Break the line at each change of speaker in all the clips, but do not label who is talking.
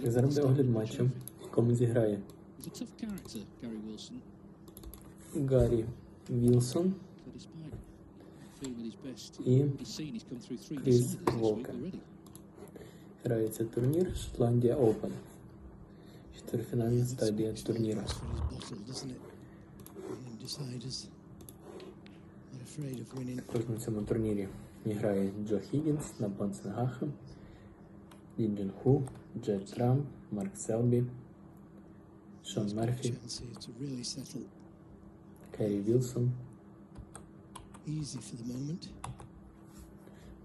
Так, зараз буде огляд матчу. Кому зіграє Гаррі Вілсон і Кріс Вокен. Грається турнір Шотландія Open. Четвертьфінальна стадія турніру. Також на цьому турнірі грає Джо Хіггінс, Напан Сенгахем, Лі Джин Ху, Джет Трамп, Марк Селбі, Шон Мерфі, Керрі Вілсон,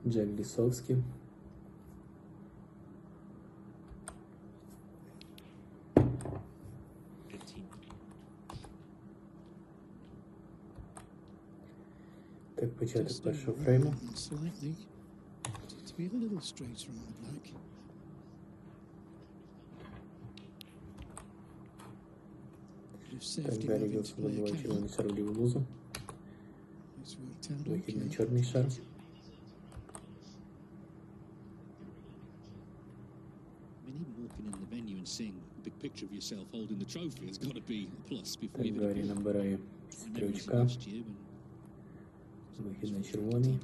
Джек Лісовський, так, початок першого фрейму. Так, Гаррі Вілсон вибиває червоний шар в ліву лузу. Вихід на чорний шар. Так, Гаррі набирає 3 очка. Вихід на червоний.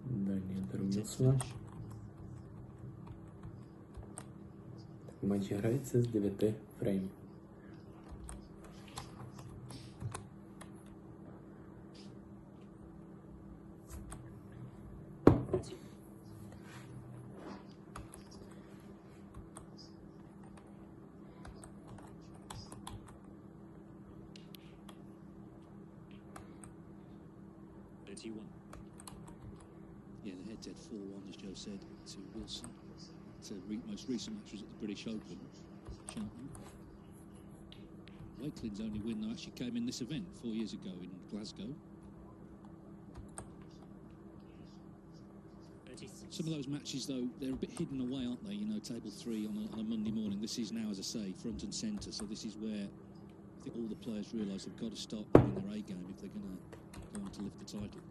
Дальній удар Вілсона. Матч грається з 9 фреймів.
Yeah, the head-to-head 4-1, as Joe said, to Wilson. The most recent match was at the British Open, Cheltenham. Wakelin's only win though actually came in this event 4 years ago in Glasgow. Some of those matches though, they're a bit hidden away, aren't they? You know, table 3 on a Monday morning. This is now, as I say, front and centre. So this is where I think all the players realise they've got to start playing their A game if they're going to go on to lift the title.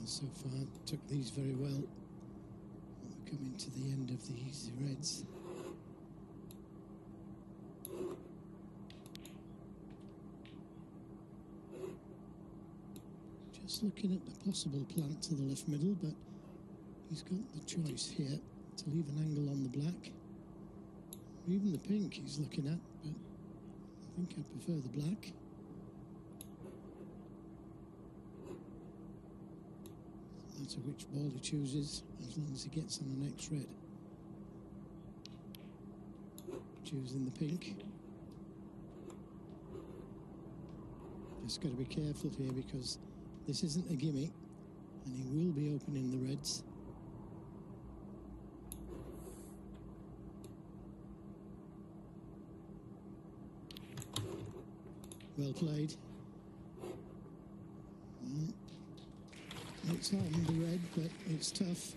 So far, took these very well. We're coming to the end of the easy reds. Just looking at the possible plant to the left middle, but he's got the choice here to leave an angle on the black. Or even the pink he's looking at, but I think I prefer the black. No matter which ball he chooses, as long as he gets on the next red. Choosing the pink. Just got to be careful here because this isn't a gimme, and he will be opening the reds. Well played. It's on the red, but it's tough.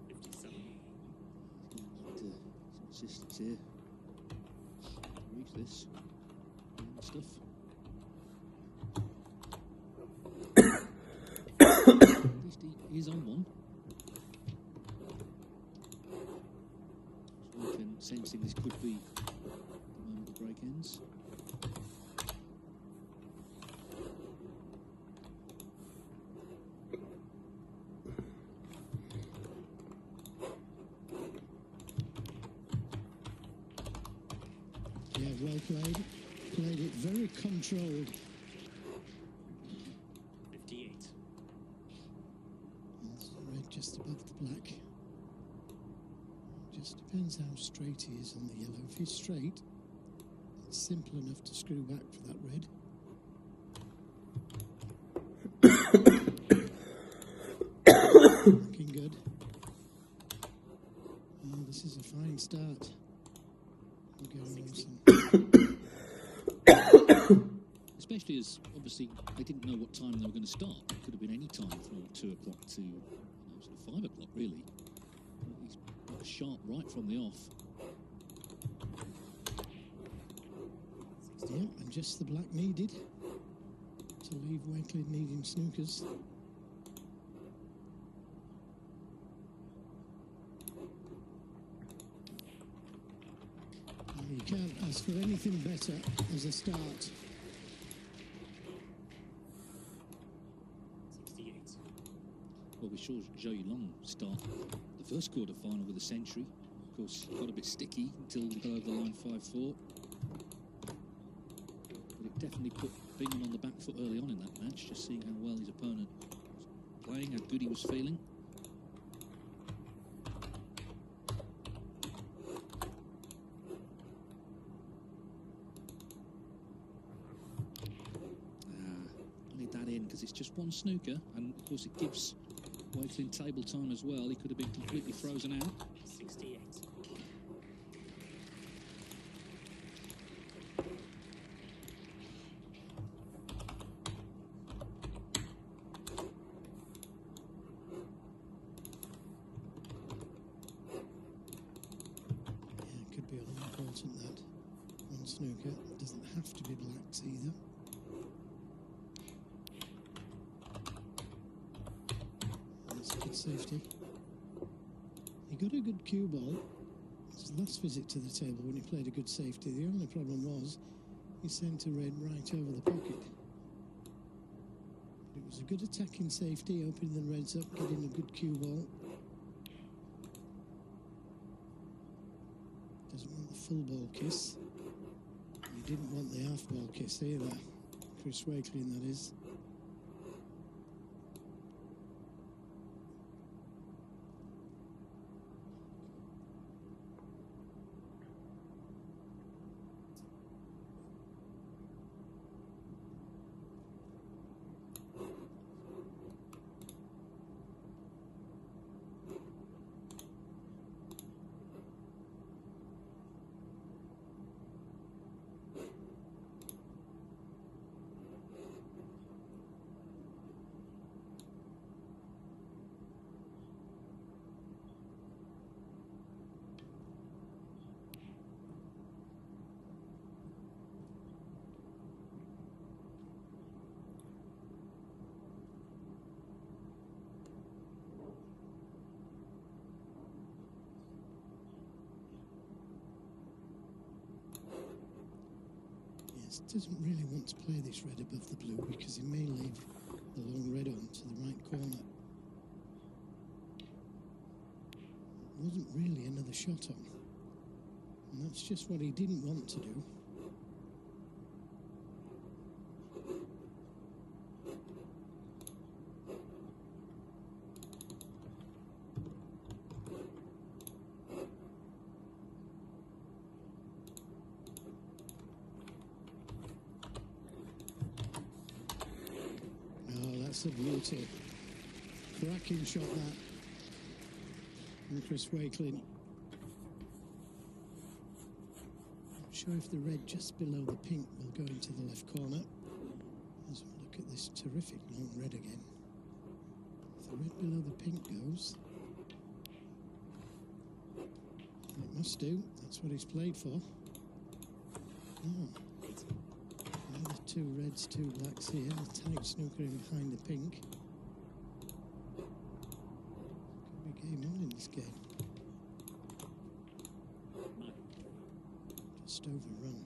57. Assistance here. Reach this stuff. At least he is on one. So we can sensing this could be the moment the break ends.
Yeah, well played. Played it very controlled.
58.
And red just above the black. just depends how straight he is on the yellow. If he's straight, it's simple enough to screw back for that red. Looking good. Oh, this is a fine start.
Especially as, obviously, they didn't know what time they were going to start. It could have been any time from 2 o'clock to sort of 5 o'clock, really. He's sharp right from the off.
Yeah, and just the black needed to leave Wakelin needing snookers. You can't ask for anything better as a start.
68.
Well, we saw Zhou Yilong start the first quarter final with a century. Of course, got a bit sticky until we got over the line 5-4. But it definitely put Bingham on the back foot early on in that match, just seeing how well his opponent was playing, how good he was feeling. Because it's just one snooker, and of course it gives Wakelin table time as well. He could have been completely frozen out.
68.
Yeah, it could be all important that one snooker. It doesn't have to be blacks either. Good safety. He got a good cue ball. His last visit to the table when he played a good safety. The only problem was he sent a red right over the pocket. But it was a good attacking safety, opening the reds up, getting a good cue ball. Doesn't want the full ball kiss. He didn't want the half ball kiss either. Chris Wakelin, that is. Doesn't really want to play this red above the blue because he may leave the long red on to the right corner. Wasn't really another shot on, and that's just what he didn't want to do. That's a beauty. Cracking shot that. And Chris Wakelin. Not sure if the red just below the pink will go into the left corner. As we look at this terrific long red again. If the red below the pink goes, it must do. That's what he's played for. Oh. Another 2 reds, 2 blacks here. A tight snooker in behind the pink. Could be game on in this game. Just overrun.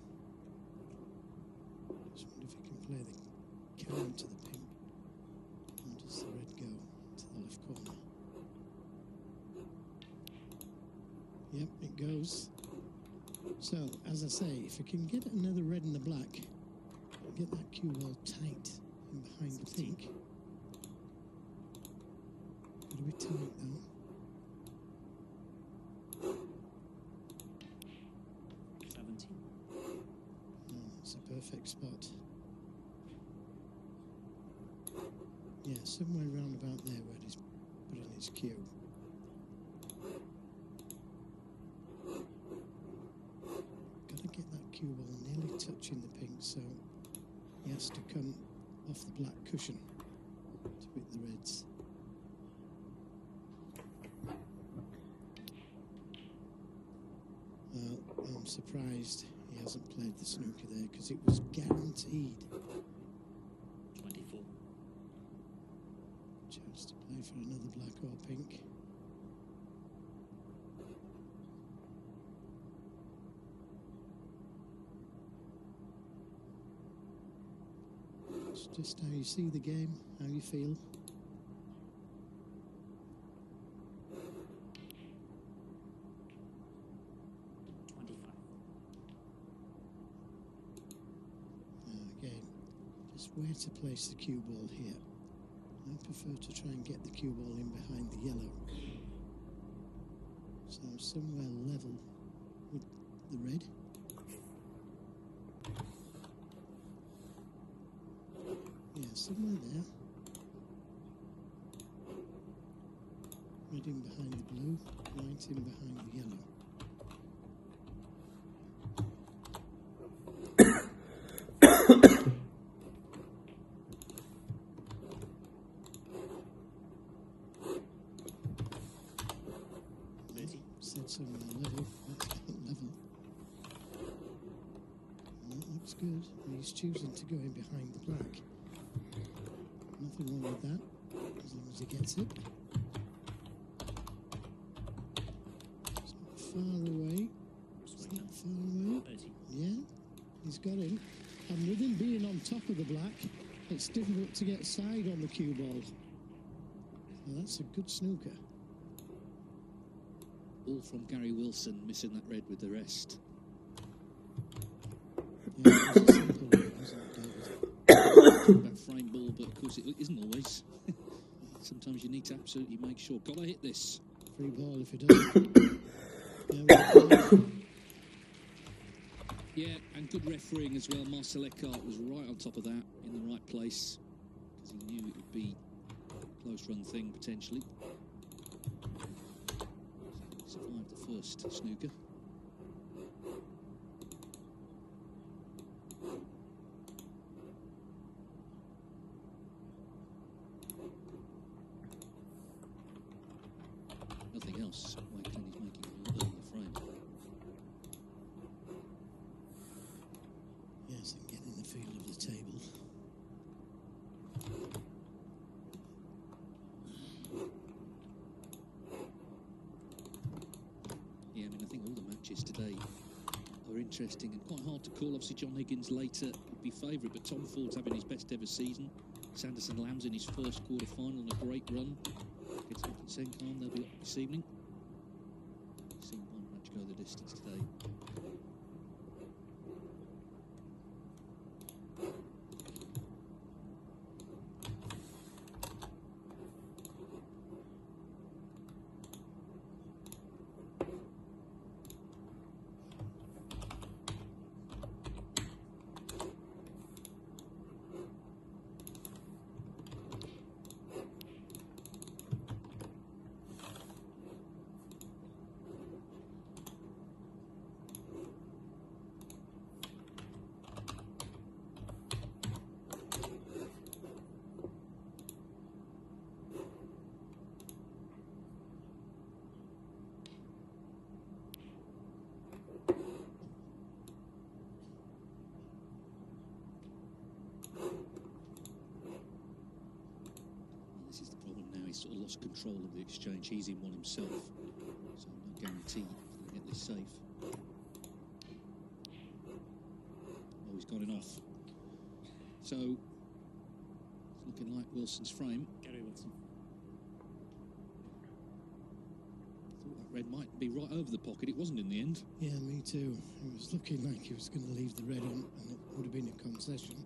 Just wonder if he can play the cam to the pink. Or does the red go to the left corner? Yep, it goes. So, as I say, if I can get another red and a black, get that cue ball tight in behind the pink. Got to be tight though. Oh, it's a perfect spot. Yeah, somewhere round about there where he's putting his cue. Got to get that cue ball nearly touching the pink, so he has to come off the black cushion to hit the reds. Well, I'm surprised he hasn't played the snooker there because it was guaranteed.
24.
Chance to play for another black or pink. It's just how you see the game, how you feel. Again, just where to place the cue ball here. I prefer to try and get the cue ball in behind the yellow. So somewhere level with the red. Yeah, somewhere there. Red in behind the blue, white in behind the yellow. Said somewhere level. That's not level. That looks good. He's choosing to go in behind the black. Nothing wrong with that, as long as he gets it. It's not far away. It's not far away.
30.
Yeah, he's got him. And with him being on top of the black, it's difficult to get side on the cue ball. So that's a good snooker.
All from Gary Wilson, missing that red with the rest.
Yeah, it was a simple one, wasn't it, David?
About frame ball, but of course it isn't always. Sometimes you need to absolutely make sure. Gotta hit this.
Free ball if he doesn't.
Yeah, and good refereeing as well. Marcel Eckhart was right on top of that, in the right place, because he knew it would be a close run thing potentially. Survived the first snooker. Nothing else. Wakelin is making a lot of the frame.
Yes, and getting the feel of the table.
Yeah, I mean, I think all the matches today are interesting and quite hard to call. Obviously, John Higgins later would be favourite, but Tom Ford's having his best ever season. Sanderson Lamb's in his first quarter-final on a great run. Gets up at Senkan, they'll be up this evening. Seen one match go the distance today. This is the problem now. He's sort of lost control of the exchange. He's in one himself, so no guarantee he's going to get this safe. Oh, he's got it off. So it's looking like Wilson's frame.
Gary Wilson.
Thought that red might be right over the pocket. It wasn't in the end.
Yeah, me too. It was looking like he was going to leave the red on, and it would have been a concession.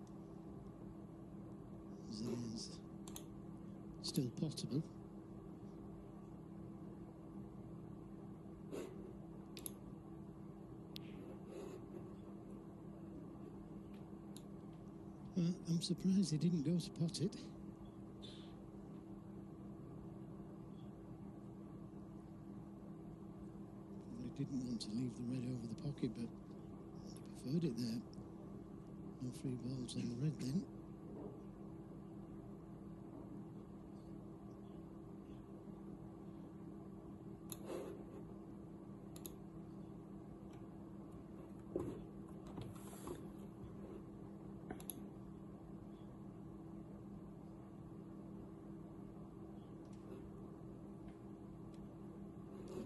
As it is still possible. But I'm surprised he didn't go to pot it. Probably didn't want to leave the red over the pocket, but he preferred it there. No free balls on the red then.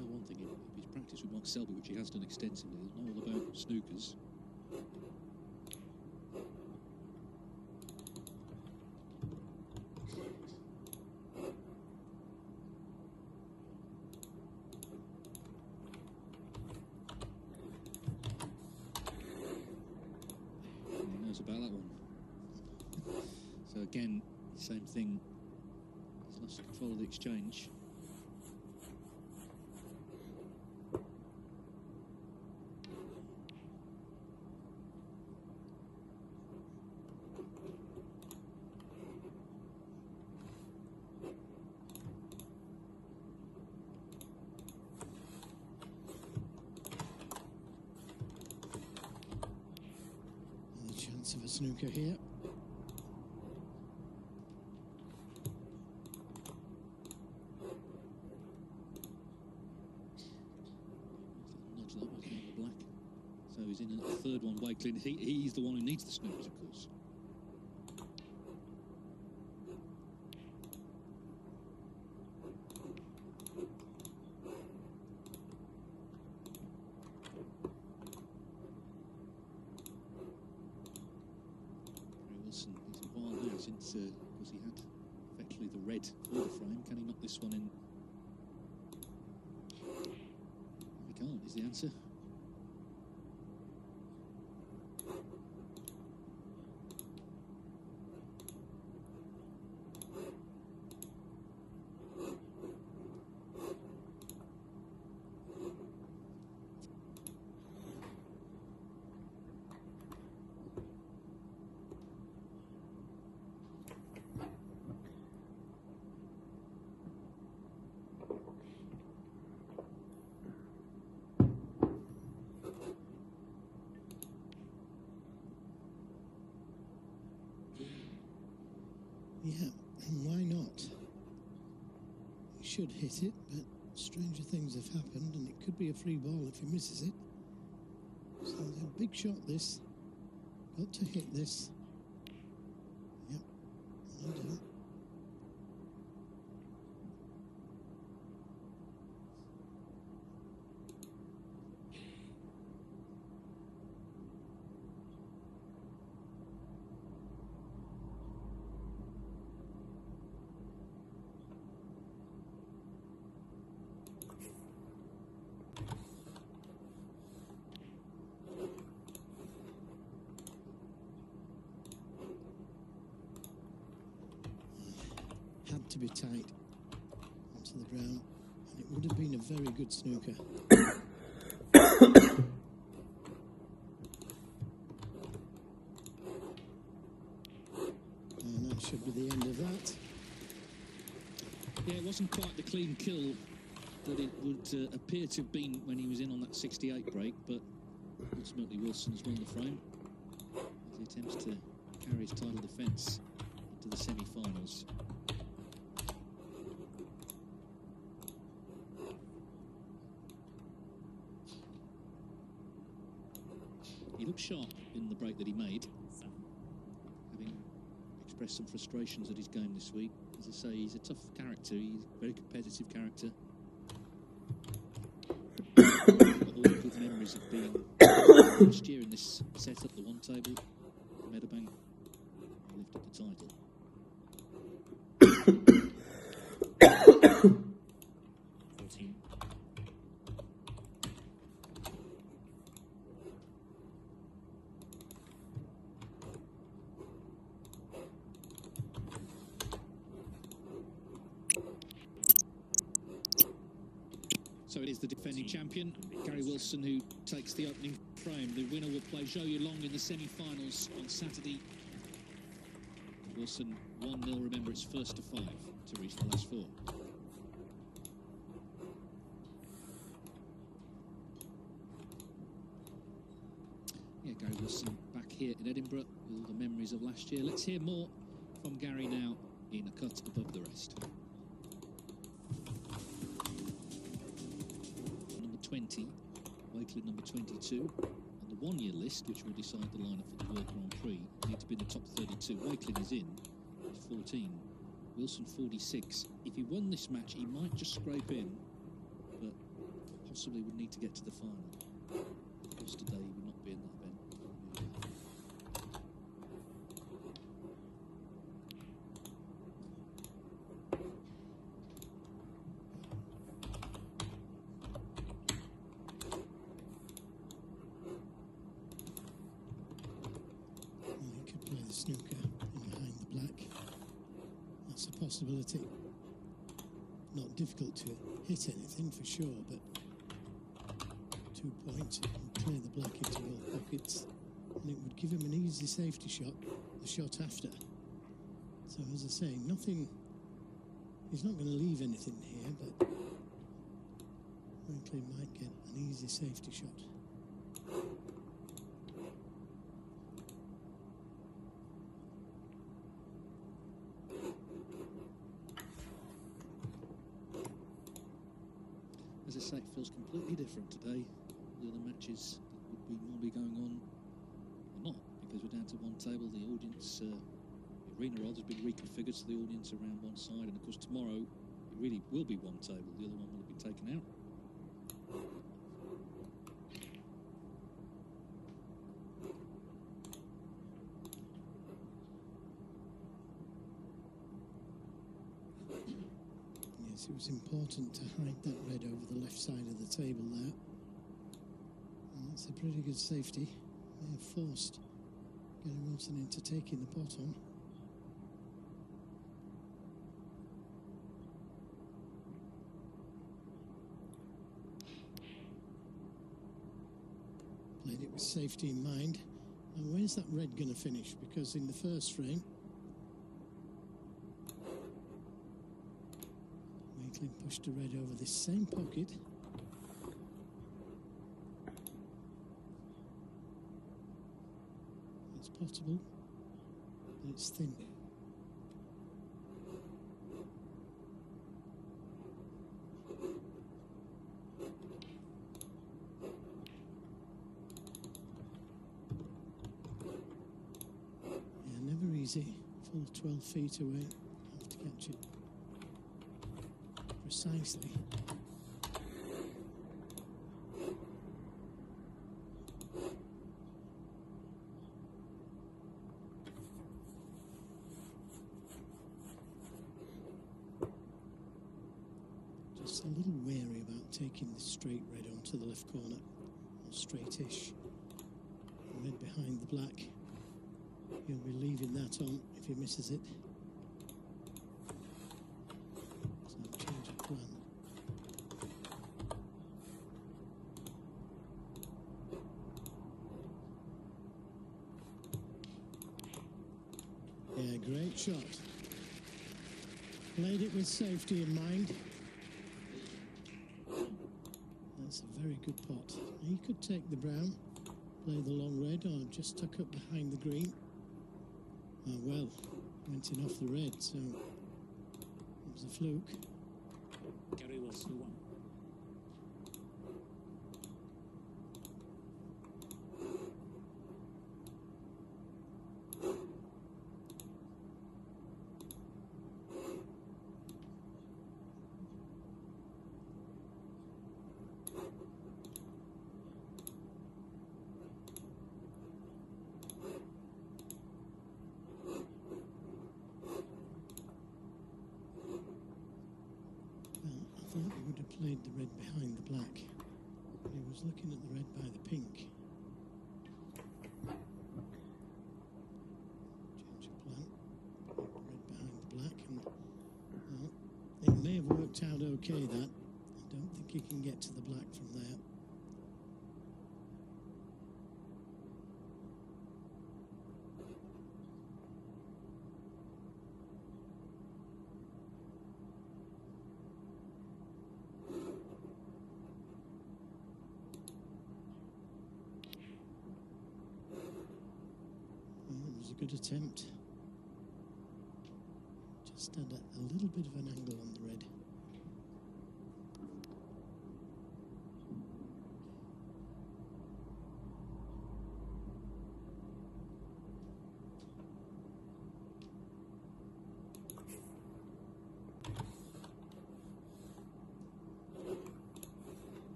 One thing, if he's practiced with Mark Selby, which he has done extensively, he'll know all about snookers. He knows about that one. So again, same thing. He's lost control of the exchange.
Chance of a snooker here.
Nudge that one on the black. So he's in a third one. Wakelin, he's the one who needs the snookers, of course. Wilson, it's a while now since, because he had effectively the red for the frame. Can he knock this one in? He can't, is the answer.
Yeah, and why not? He should hit it, but stranger things have happened, and it could be a free ball if he misses it. So it's a big shot, this. Got to hit this. Yep, well done. Had to be tight onto the brown, and it would have been a very good snooker. And that should be the end of that.
Yeah, it wasn't quite the clean kill that it would appear to have been when he was in on that 68 break, but ultimately Wilson's won the frame as he attempts to carry his title defence into the semi-finals. He looked sharp in the break that he made, having expressed some frustrations at his game this week. As I say, he's a tough character, he's a very competitive character. Got all the good memories of being last year in this setup, the one table, Meadowbank, lifted the title. So it is the defending champion, Gary Wilson, who takes the opening frame. The winner will play Zhou Yulong in the semi-finals on Saturday Wilson 1-0. Remember, it's first to 5 to reach the last 4. Yeah, Gary Wilson back here in Edinburgh with all the memories of last year. Let's hear more from Gary now in a cut above the rest. Number 20, Wakelin number 22. On the one-year list, which will decide the lineup for the World Grand Prix, need to be in the top 32. Wakelin is in at 14. Wilson 46. If he won this match, he might just scrape in, but possibly would need to get to the final. Because today he would not be in that event.
He could play the snooker in behind the black. That's a possibility. Not difficult to hit anything for sure, but 2 points and clear the black into both pockets, and it would give him an easy safety shot, the shot after. So as I say, nothing, he's not going to leave anything here, but Wakelin might get an easy safety shot.
As I say, it feels completely different today. The other matches that would be normally going on are not, because we're down to one table. The audience, the arena rather, has been reconfigured so the audience around one side, and of course tomorrow it really will be one table. The other one will have been taken out.
Yes, it was important to hide that red over the left side of the table there. And that's a pretty good safety. They have forced Gary Wilson into taking the pot on. Played it with safety in mind. Now where's that red going to finish? Because in the first frame, Wakelin pushed the red over this same pocket. It's possible, but it's thin. Yeah, never easy. Full 12 feet away. Have to catch it precisely. Just a little wary about taking the straight red onto the left corner, or straightish. Red behind the black. He'll be leaving that on if he misses it. So change of plan. Yeah, great shot. Played it with safety in mind. That's a very good pot. He could take the brown, play the long red, or just tuck up behind the green. Oh well, went in off the red, so it was a fluke.
Gary Wilson won.
I thought he would have played the red behind the black, but he was looking at the red by the pink. Change of plan. Red behind the black, and well, it may have worked out okay, that. I don't think he can get to the black from there. good attempt. Just had a little bit of an angle on the red.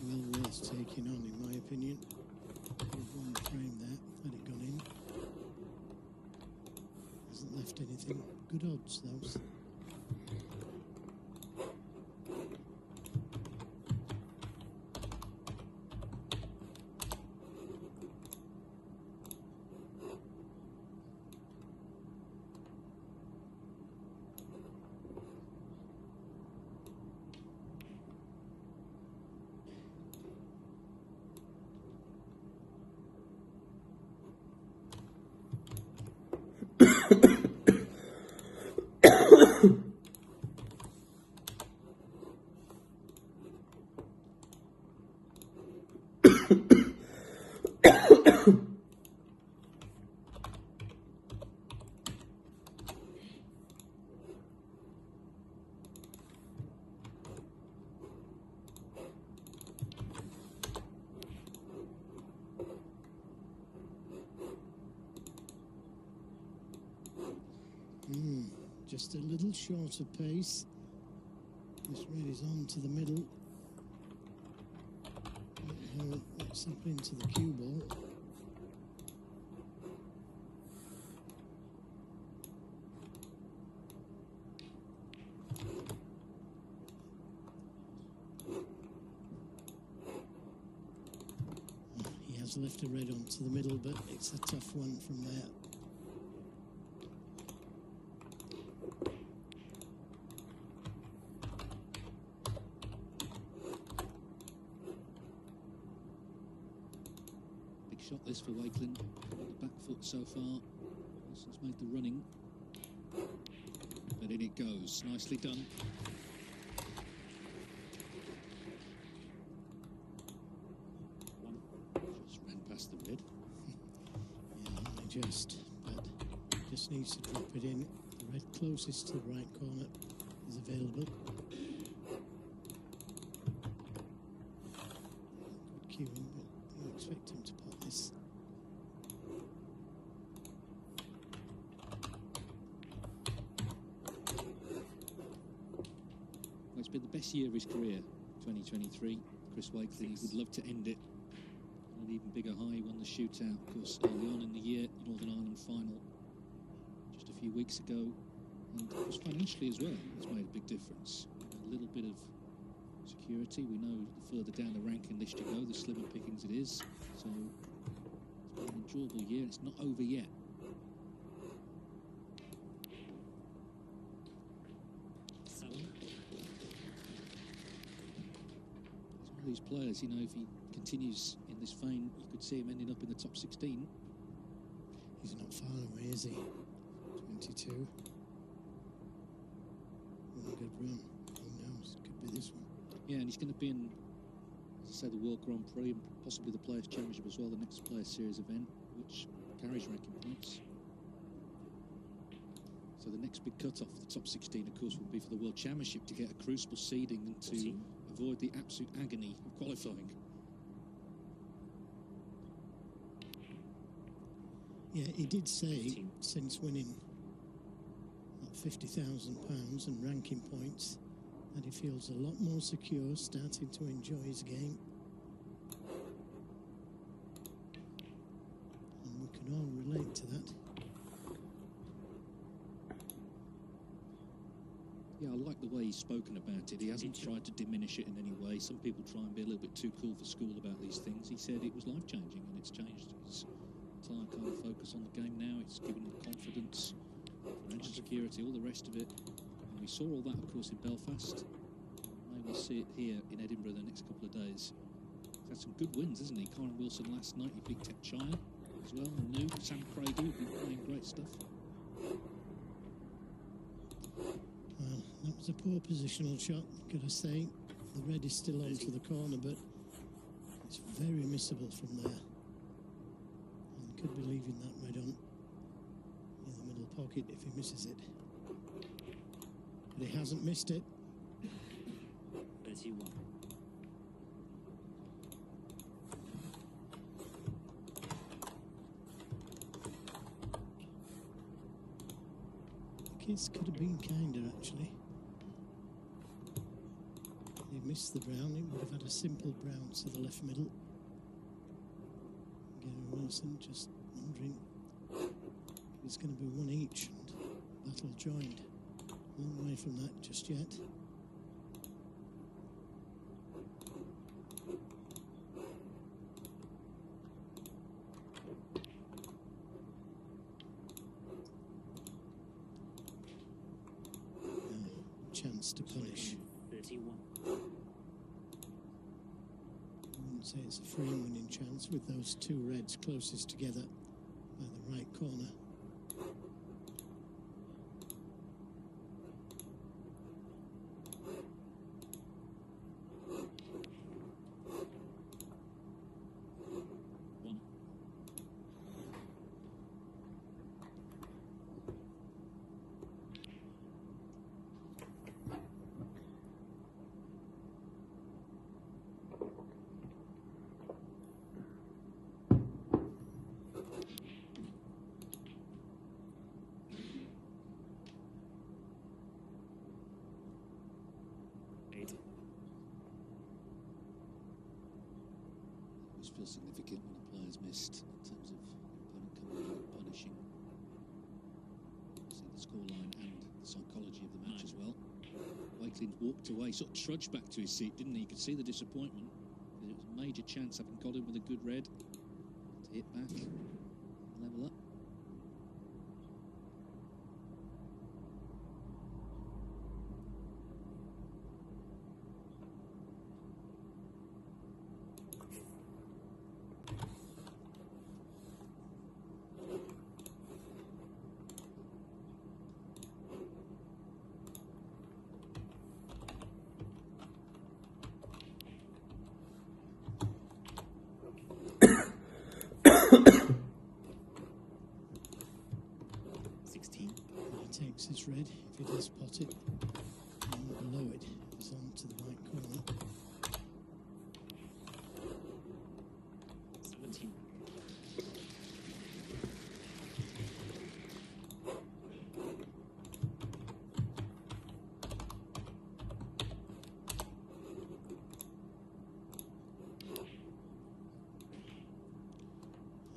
Well worth taking on, in my opinion. With one frame there, had it gone in. Hasn't left anything. Good odds, those. Just a little short of pace. This red is on to the middle. Don't know what's happening to the cue ball. He has left a red onto the middle, but it's a tough one from there.
Shot this for Wakelin. The back foot so far. Wilson's made the running. But in it goes. Nicely done. Just ran past the red.
Yeah, only just. But just needs to drop it in. The red closest to the right corner is available. Good cueing, but you expect him to pot this.
Well, it's been the best year of his career, 2023. Chris Wakelin, he would love to end it on an even bigger high. He won the shootout, of course, early on in the year, Northern Ireland final, just a few weeks ago. And of course, financially as well, it's made a big difference. A little bit of security. We know the further down the ranking list you go, the slimmer pickings it is. So it's been an enjoyable year. It's not over yet. These players, you know, if he continues in this vein, you could see him ending up in the top 16.
He's not far away, is he? 22. What a good run. Who knows? Could be this one.
Yeah, and he's going to be in, as I say, the World Grand Prix and possibly the Players' Championship as well, the next Players' Series event, which carries ranking points. So the next big cut-off for the top 16, of course, will be for the World Championship to get a crucible seeding and to avoid the absolute agony of qualifying.
Yeah, he did say since winning £50,000 and ranking points that he feels a lot more secure, starting to enjoy his game. And we can all relate to that.
Yeah, I like the way he's spoken about it. He hasn't tried to diminish it in any way. Some people try and be a little bit too cool for school about these things. He said it was life-changing, and it's changed his entire kind of focus on the game now. It's given him confidence, financial security, all the rest of it. And we saw all that, of course, in Belfast. Maybe we'll see it here in Edinburgh the next couple of days. He's had some good wins, hasn't he? Kyron Wilson last night, he beat Ted Chaya as well. And new Sam Craigie, who's been playing great stuff.
Well, that was a poor positional shot, gotta say. The red is still onto the corner, but it's very missable from there. And could be leaving that red on in the middle pocket if he misses it. But he hasn't missed it.
31.
The kids could have been kinder, actually. He missed the brown. He would have had a simple brown to the left middle. Gary Wilson just wondering if it's going to be one each, and battle joined. Long way from that just yet. Chance to punish.
31.
I wouldn't say it's a free winning chance with those two reds closest together by the right corner.
One.
It feels significant when a player's missed in terms of opponent coming in and punishing. See the scoreline and the psychology of the match as well. Wakelin walked away, sort of trudged back to his seat, didn't he? You could see the disappointment. It was a major chance, having got him with a good red, to hit back and level up.
He takes his red if he does pot it, and below it is on to the right corner.
17.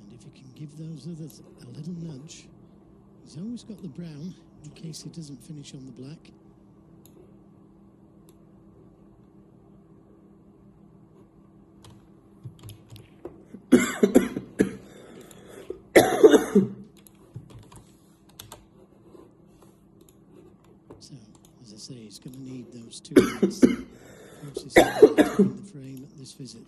And if you can give those others a little nudge, he's always got the brown in case he doesn't finish on the black. So, as I say, he's going to need those two reds closest to in the frame at this visit.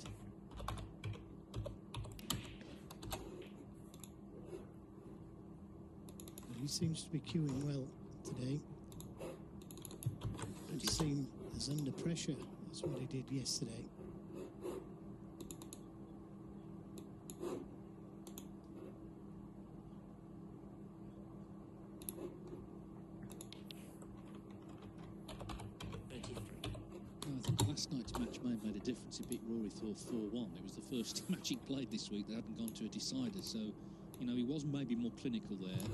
He seems to be queuing well today. Doesn't seem as under pressure as what he did yesterday.
I think last night's match may have made a difference. He beat Rory Thor 4-1. It was the first match he played this week that hadn't gone to a decider. So, you know, he was maybe more clinical there. So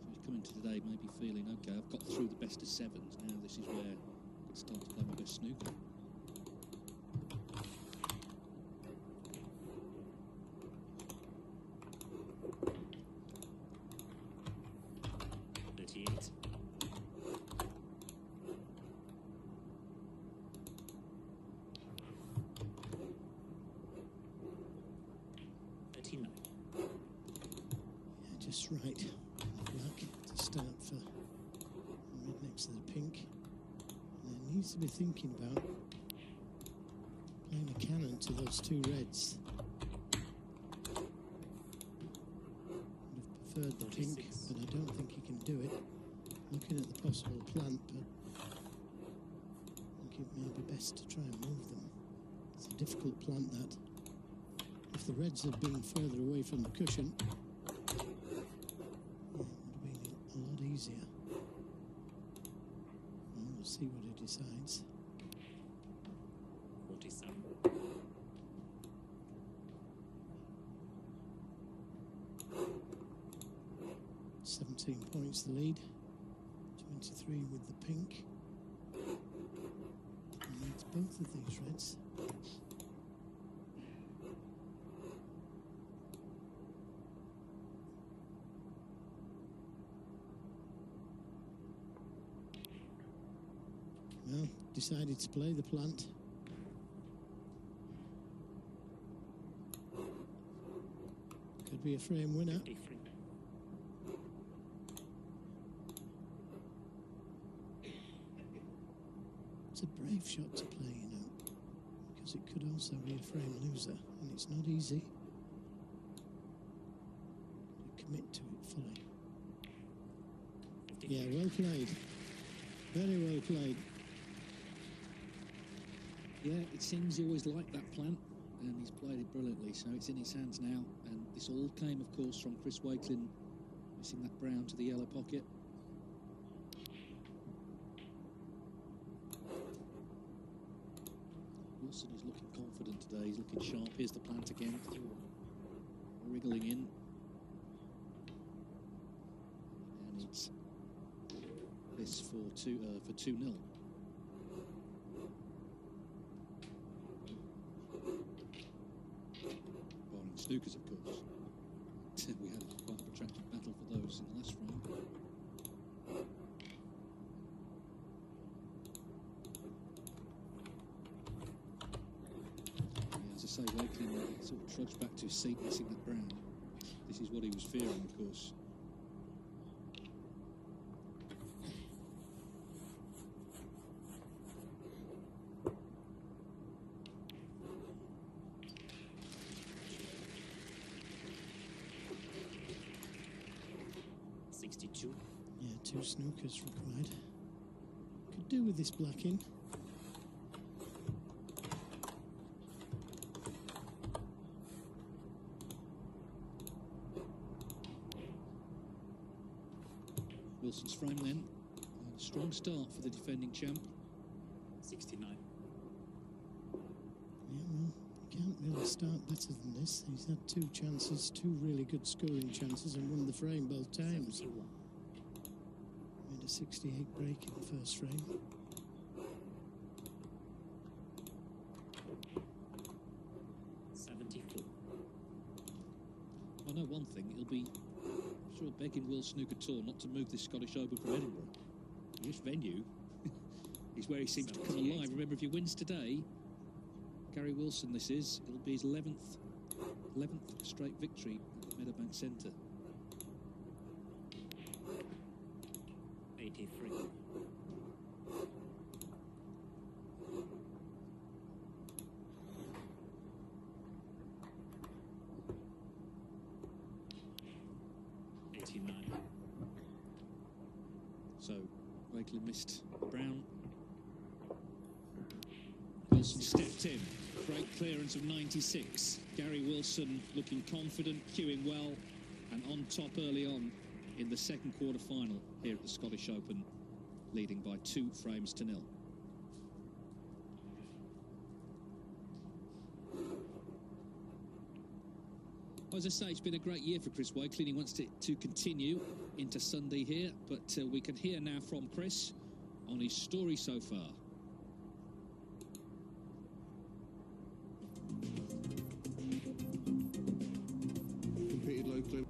he's coming to today maybe feeling, okay, I've got through the best of sevens. Now this is where I can start to play my best snooker.
Just right, black to start for red next to the pink. And he needs to be thinking about playing a cannon to those two reds. Would have preferred the pink, but I don't think he can do it. Looking at the possible plant, but I think it may be best to try and move them. It's a difficult plant, that. If the reds had been further away from the cushion, it would have been a lot easier. Well, we'll see what he decides.
47.
17 points the lead. 23 with the pink. He needs both of these reds. Well, decided to play the plant. Could be a frame winner.
53.
It's a brave shot to play, you know, because it could also be a frame loser, and it's not easy to commit to it fully.
53.
Yeah, well played. Very well played.
Yeah, it seems he always liked that plant, and he's played it brilliantly, so it's in his hands now. And this all came, of course, from Chris Wakelin missing that brown to the yellow pocket. Wilson is looking confident today, he's looking sharp. Here's the plant again, wriggling in. And it's this for 2-0. Barring snookers, of course. We had quite a protracted battle for those in the last round. Yeah, as I say, Wakelin sort of trudged back to his seat, missing that brown. This is what he was fearing, of course.
Yeah, 2 snookers required. Could do with this blacking.
Wilson's frame then. And a strong start for the defending champ.
69.
Yeah, well, you can't really start better than this. He's had 2 chances, 2 really good scoring chances, and won the frame both times.
71.
Made a 68 break in the first frame.
I know one thing, it'll be, I'm sure, begging World Snooker Tour not to move this Scottish Open from Edinburgh. This venue is where he seems to come alive. Remember, if he wins today, Gary Wilson this is, it'll be his 11th straight victory at the Meadowbank Centre.
83.
So, Wakelin missed Brown. Wilson stepped in. Great clearance of 96. Gary Wilson looking confident, cueing well, and on top early on in the second quarter final here at the Scottish Open, leading by 2 frames to 0. As I say, it's been a great year for Chris Wakelin. He wants it to continue into Sunday here, but we can hear now from Chris on his story so far.
Competed locally.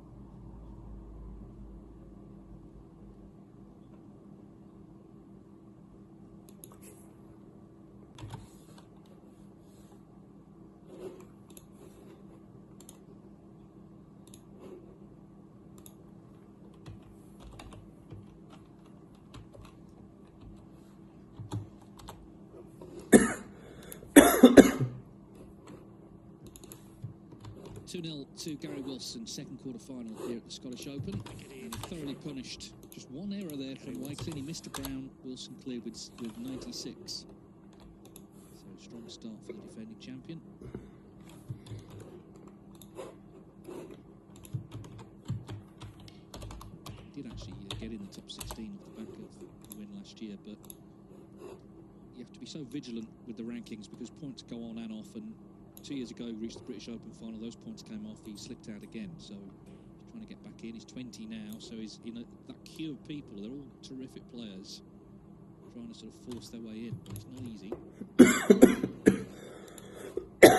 2-0 to Gary Wilson, second quarter final here at the Scottish Open. And thoroughly punished. Just one error there from Wakelin. He missed a brown. Wilson cleared with 96. So strong start for the defending champion. He did actually get in the top 16 off the back of the win last year, but you have to be so vigilant with the rankings because points go on and off, and 2 years ago he reached the British Open final, those points came off, he slipped out again, so he's trying to get back in. He's 20 now, so he's in that queue of people. They're all terrific players trying to sort of force their way in, but it's not easy.
Yeah,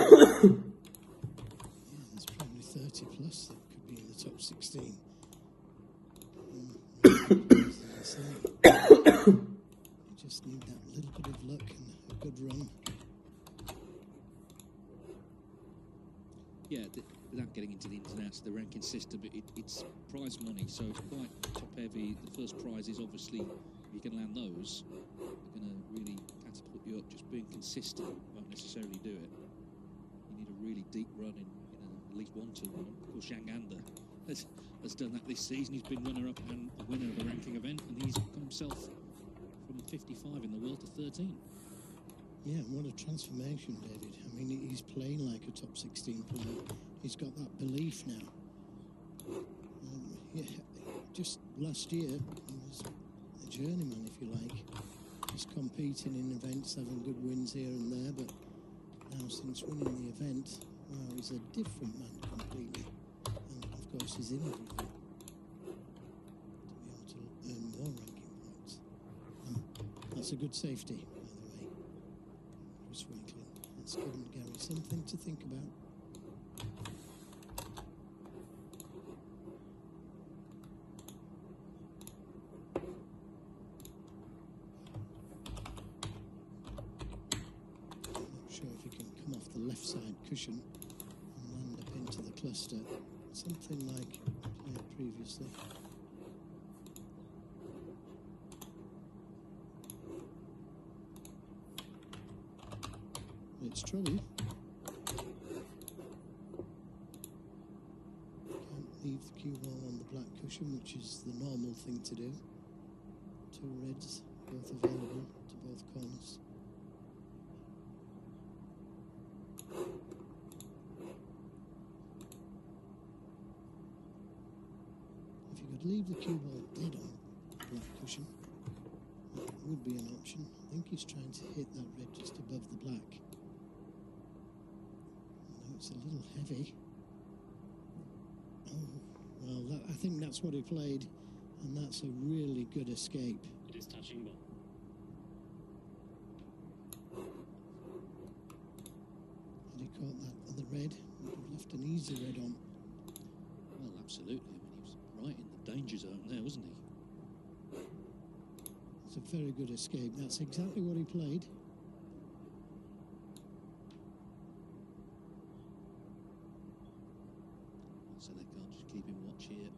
there's probably 30 plus that could be in the top 16. You just need that little bit of luck and a good run.
Yeah, without getting into the ins and outs of the ranking system, it's prize money, so it's quite top heavy. The first prize is obviously, if you can land those, they're going to really catapult you up. Just being consistent won't necessarily do it. You need a really deep run in at least one tournament. Of course, Zhang Anda has done that this season. He's been runner-up and a winner of a ranking event, and he's got himself from 55 in the world to 13.
Yeah, what a transformation, David. I mean, he's playing like a top 16 player. He's got that belief now. Yeah, just last year, he was a journeyman, if you like. Just competing in events, having good wins here and there, but now since winning the event, wow, he's a different man completely. And of course, he's in everything to be able to earn more ranking points. That's a good safety, by the way. Chris Wakelin. That's given Gary something to think about. Sure if he can come off the left side cushion and land up into the cluster, something like played previously. It's trouble. Can't leave the cue ball on the black cushion, which is the normal thing to do. Two reds, both available to both corners. If you could leave the cue ball dead on the black cushion, that would be an option. I think he's trying to hit that red just above the black. No, it's a little heavy. Oh, well, I think that's what he played, and that's a really good escape.
It is touching ball.
Had he caught that other red, would have left an easy red on.
Well, absolutely. I mean, he was right in the danger zone there, wasn't he?
It's a very good escape. That's exactly what he played.
So they can't just keep him watch here.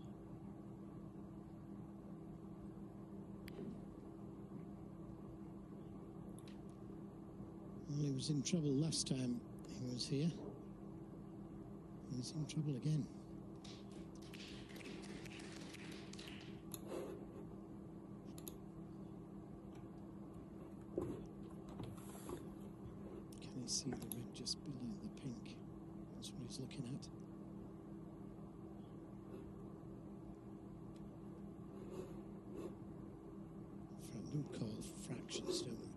Well, he was in trouble last time he was here. He's in trouble again. Can he see the red just below the pink? That's what he's looking at. We call fractions, don't we?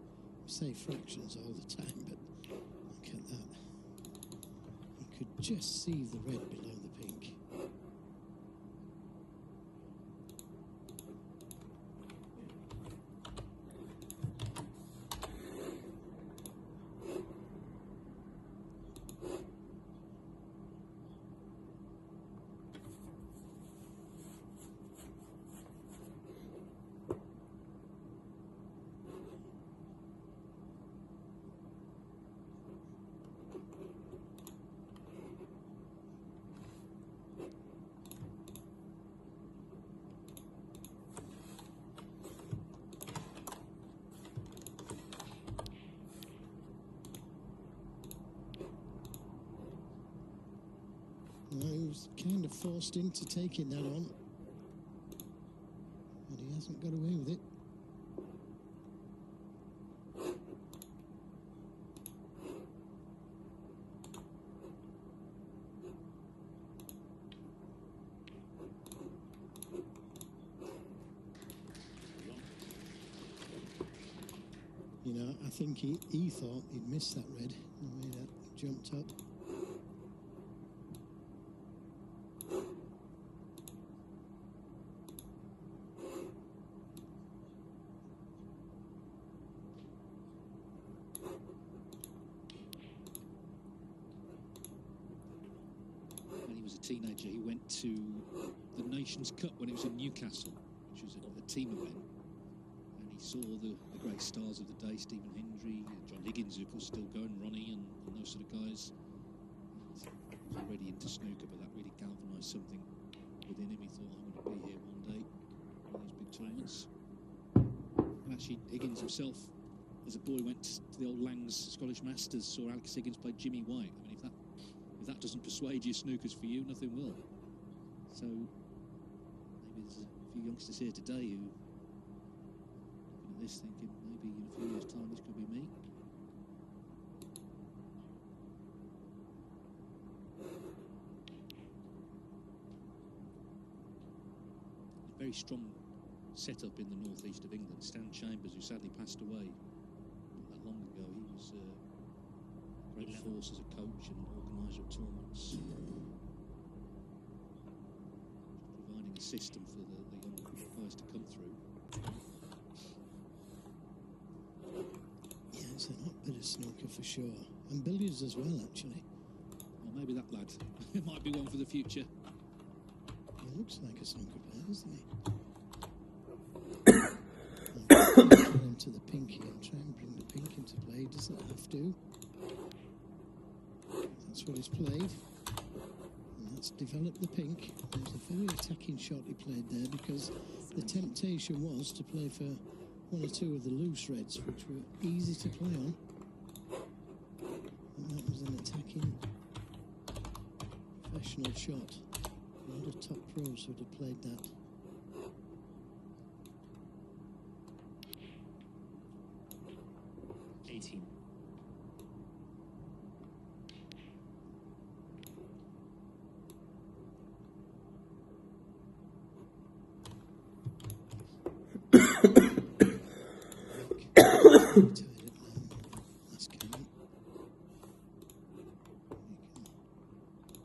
We say fractions all the time, but look at that. You could just see the red below the pink. Well, he was kind of forced into taking that on, but he hasn't got away with it. You know, I think he thought he'd missed that red, the way that jumped up.
When he was a teenager, he went to the Nations Cup when it was in Newcastle, which was a team event. And he saw the great stars of the day, Stephen Hendry, John Higgins, who of course still going, Ronnie, and those sort of guys. He was already into snooker, but that really galvanised something within him. He thought, I'm going to be here one day in those big tournaments. And actually, Higgins himself, as a boy, went to the old Lang's Scottish Masters, saw Alex Higgins play Jimmy White. I mean, if that doesn't persuade you snooker's for you, nothing will. So maybe there's a few youngsters here today who look at this thinking maybe in a few years' time this could be me. A very strong setup in the northeast of England. Stan Chambers, who sadly passed away not that long ago, he was a great force as a coach and organiser of tournaments, providing a system for the young guys to come through.
Yeah, it's a hot bit of snooker for sure, and billiards as well, actually.
Well, maybe that lad it might be one for the future.
He looks like a snooker player, doesn't he? I'll him to the pinky and try and bring the pink into play. He doesn't have to. That's what he's played. And that's developed the pink. It was a very attacking shot he played there, because the temptation was to play for one or two of the loose reds, which were easy to play on. And that was an attacking professional shot. A lot of top pros would have played that.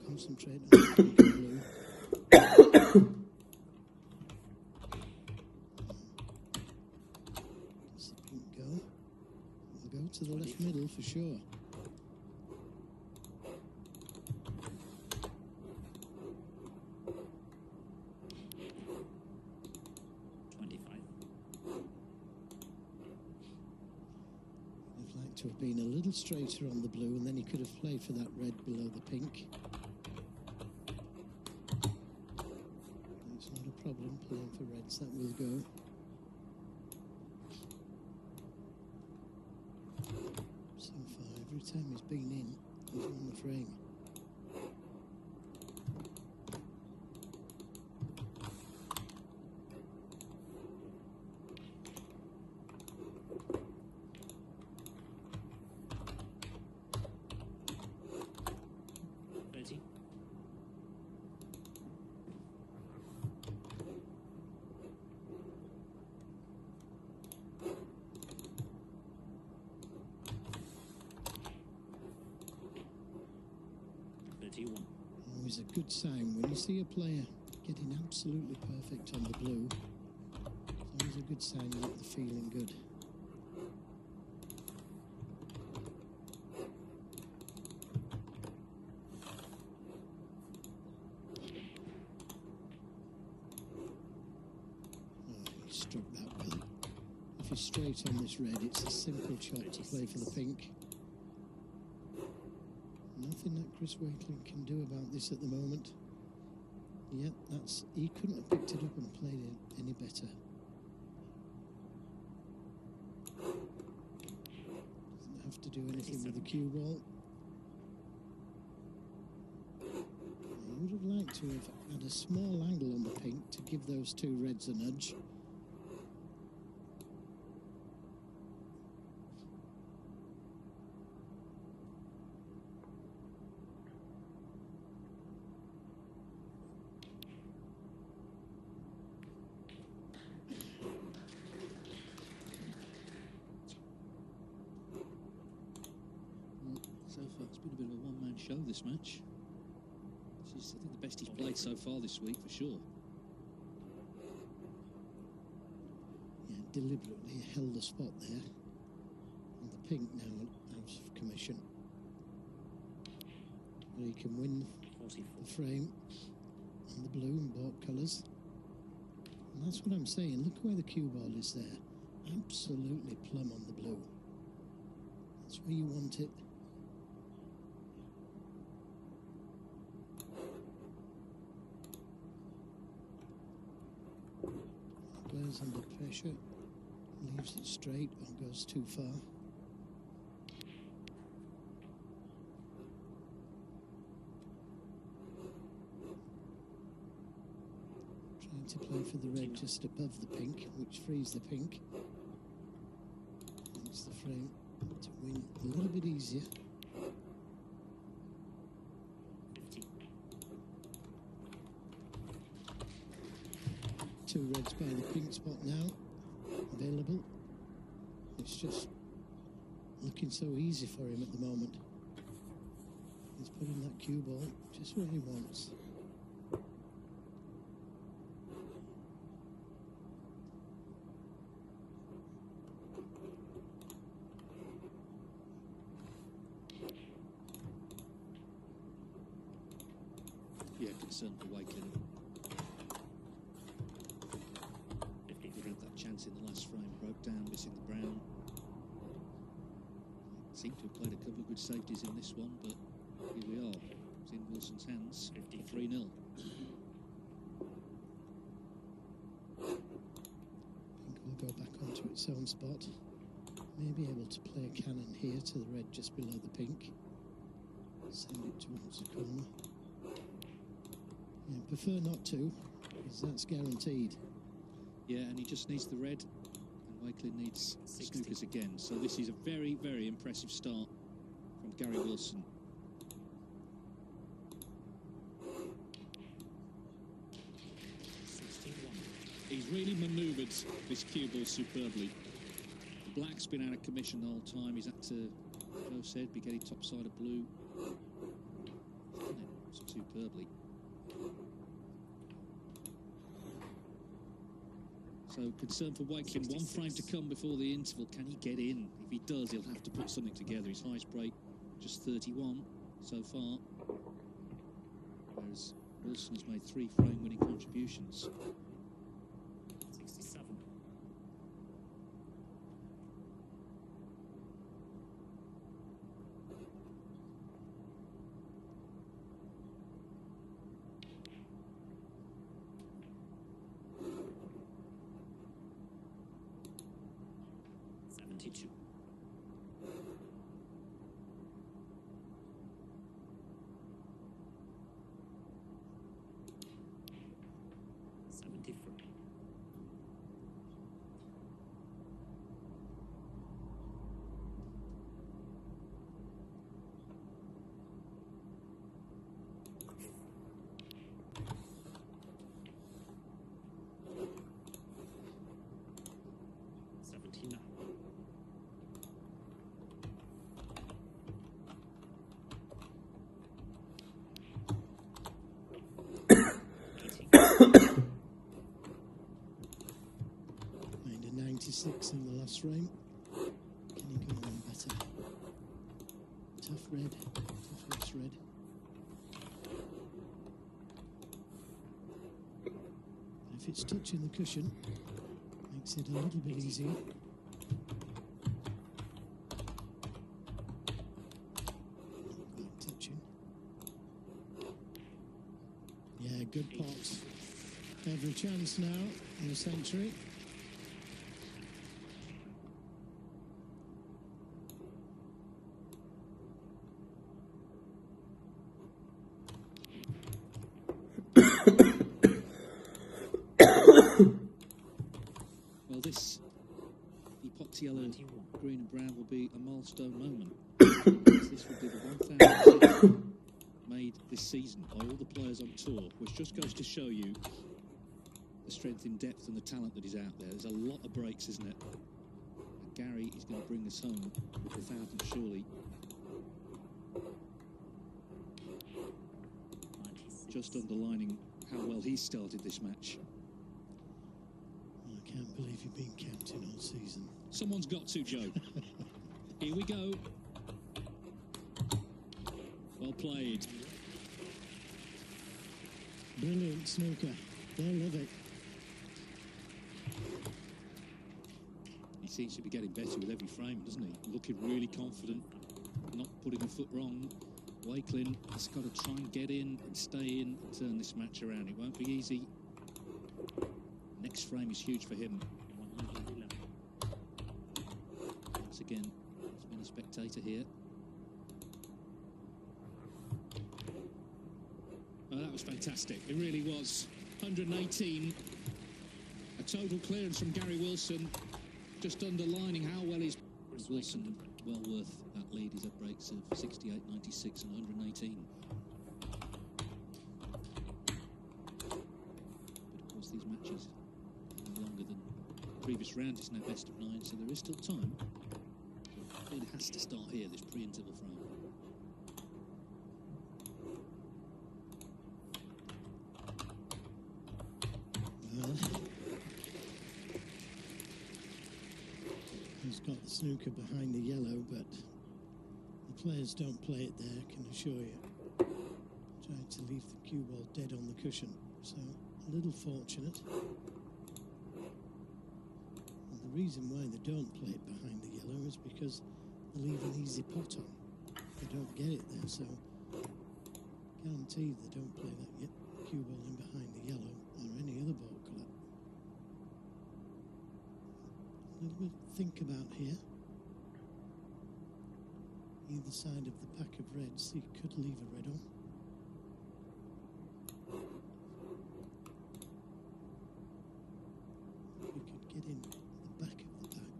Concentrate on the pink and blue. Does the pink go? We'll go to the left middle for sure. To have been a little straighter on the blue, and then he could have played for that red below the pink. It's not a problem playing for reds, that will go. So far, every time he's been in, he's won the frame. Always a good sign when you see a player getting absolutely perfect on the blue. It's always a good sign that they're feeling good. Oh, he struck that well. If he's straight on this red, it's a simple shot to play for the pink. Nothing that Chris Wakelin can do about this at the moment. Yep, he couldn't have picked it up and played it any better. Doesn't have to do anything with the cue ball. He seem to have had a small angle on the pink to give those two reds a nudge.
So far, it's been a bit of a one-man show, this match. This is, I think, the best he's played so far this week, for sure.
Yeah, deliberately held a spot there. And the pink now out of commission. Where he can win the frame on the blue and bought colours. And that's what I'm saying. Look where the cue ball is there. Absolutely plumb on the blue. That's where you want it. Plays under pressure, leaves it straight or goes too far. Trying to play for the red just above the pink, which frees the pink. Makes the frame to win a little bit easier. Two reds by the pink spot now, available. It's just looking so easy for him at the moment. He's putting that cue ball just where he wants.
Yeah, concern for Wakelin. He had that chance in the last frame, broke down, missing the brown. Seemed to have played a couple of good safeties in this one, but here we are. It's in Wilson's hands for 3-0.
Pink will go back onto its own spot. May be able to play a cannon here to the red just below the pink. Send it towards the corner. Yeah, prefer not to, because that's guaranteed.
Yeah, and he just needs the red, and Wakelin needs snookers again. So this is a very, very impressive start from Gary Wilson. He's really manoeuvred this cue ball superbly. The black's been out of commission the whole time. He's had to, Joe said, be getting top side of blue. Superbly. So concern for Wakelin, one frame to come before the interval. Can he get in? If he does, he'll have to put something together. His highest break, just 31 so far. Whereas Wilson has made 3 frame winning contributions.
67. Two. 73.
Made a 96 in the last frame. Can he go one better? Tough red, tough last red. But if it's touching the cushion, makes it a little bit easier. Not touching. Yeah, good pot. Every chance now in the century.
green and brown will be a milestone moment. This will be the 1,000th made this season by all the players on tour, which just goes to show you the strength in depth and the talent that is out there. There's a lot of breaks, isn't it? And Gary is going to bring this home with the 1,000th, surely. Just underlining how well he started this match.
I can't believe you've been counting all season.
Someone's got to, Joe. Here we go. Well played.
Brilliant snooker. They'll love it.
He seems to be getting better with every frame, doesn't he? Looking really confident, not putting a foot wrong. Wakelin has got to try and get in and stay in and turn this match around. It won't be easy. Next frame is huge for him. Once again, there's been a spectator here. Oh, that was fantastic. It really was. 118. A total clearance from Gary Wilson. Just underlining how well he's... Wilson, well worth that lead. He's at breaks of 68, 96 and 118. But of course these matches are longer than the previous round. It's now best of 9, so there is still time. It really has to start here, this pre-interval frame.
He's got the snooker behind the yellow, but the players don't play it there, I can assure you. Trying to leave the cue ball dead on the cushion, so a little fortunate. And the reason why they don't play it behind the yellow is because they leave an easy pot on. They don't get it there, so guaranteed they don't play that cue ball in behind the yellow or any other ball colour. A little bit to think about here. Either side of the pack of reds, he could leave a red on. If we could get in the back of the pack.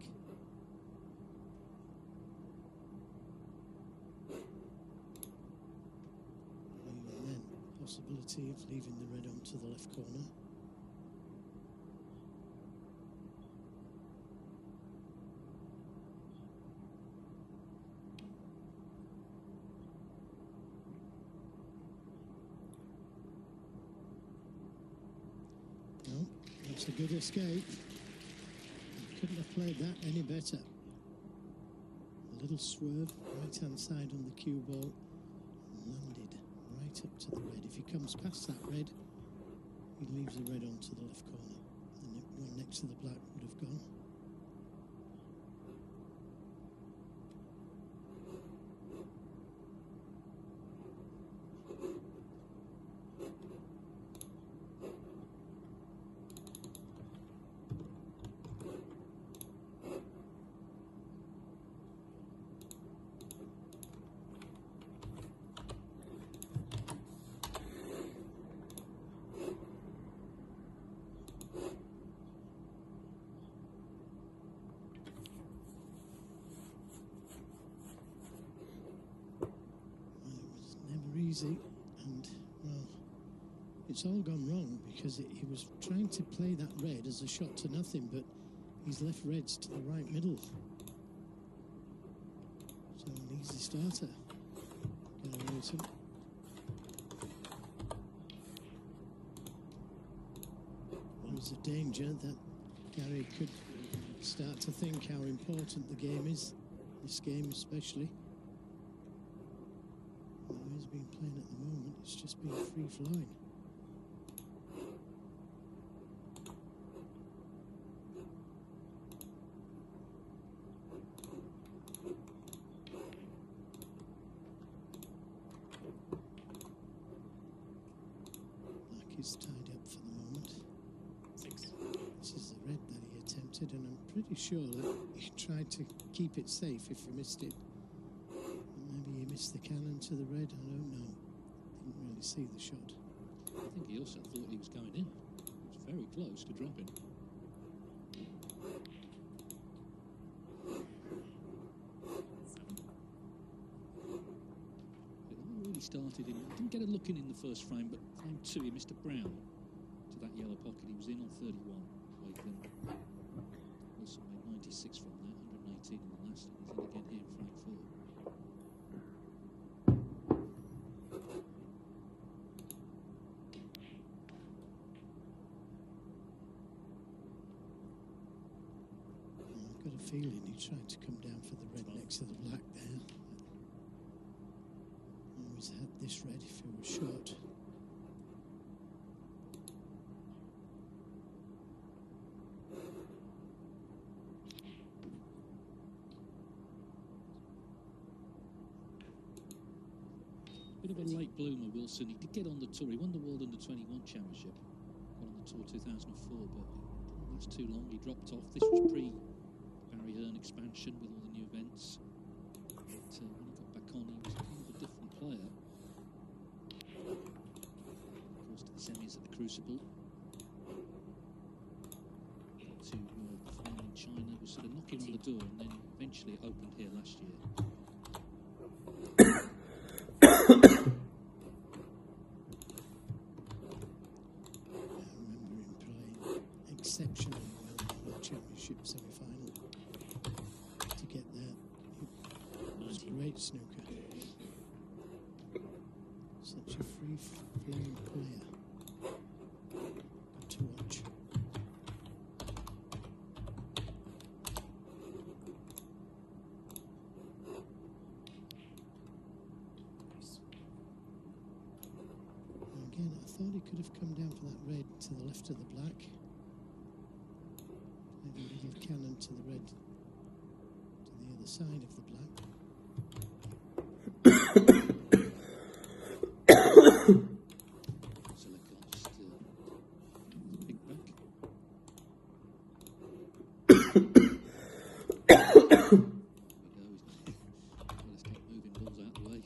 And then possibility of leaving the red on to the left corner. That's a good escape. Couldn't have played that any better. A little swerve, right hand side on the cue ball, landed right up to the red. If he comes past that red, he leaves the red onto the left corner. And the one next to the black would have gone. Easy, and well, it's all gone wrong because he was trying to play that red as a shot to nothing, but he's left reds to the right middle. So an easy starter. There's a danger that Gary could start to think how important the game is, this game especially. He's been playing at the moment, it's just been free flowing. Black is tied up for the moment.
6.
This is the red that he attempted, and I'm pretty sure that he tried to keep it safe if he missed it. Maybe he missed the cannon to the red, I don't know. Didn't really see the shot.
I think he also thought he was going in. He was very close to dropping. he started in. Didn't get a look in the first frame, but frame 2, he missed a brown to that yellow pocket. He was in on 31. Wakelin. Wilson made 96 from that, 118 in the last, and he's in again here in frame 4.
I've got a feeling he tried to come down for the red next to the black there. Always had this red if he was short.
Bit of a late bloomer, Wilson. He did get on the tour. He won the World Under-21 Championship. Got on the tour 2004, but that's too long. He dropped off. This was pre-Barry Hearn expansion with all the new events. But when he got back on, he was kind of a different player. Of course, to the semis at the Crucible. To the final in China, was sort of knocking on the door, and then eventually it opened here last year.
Exceptionally well in the championship semi-final to get there. It was great snooker. Such a free-flowing player. Good to watch. Again, I thought he could have come down for that red to the left of the black. Maybe a little cannon to the red, to the other side of the black.
So they can't just pick back. Let's keep moving balls out of the way.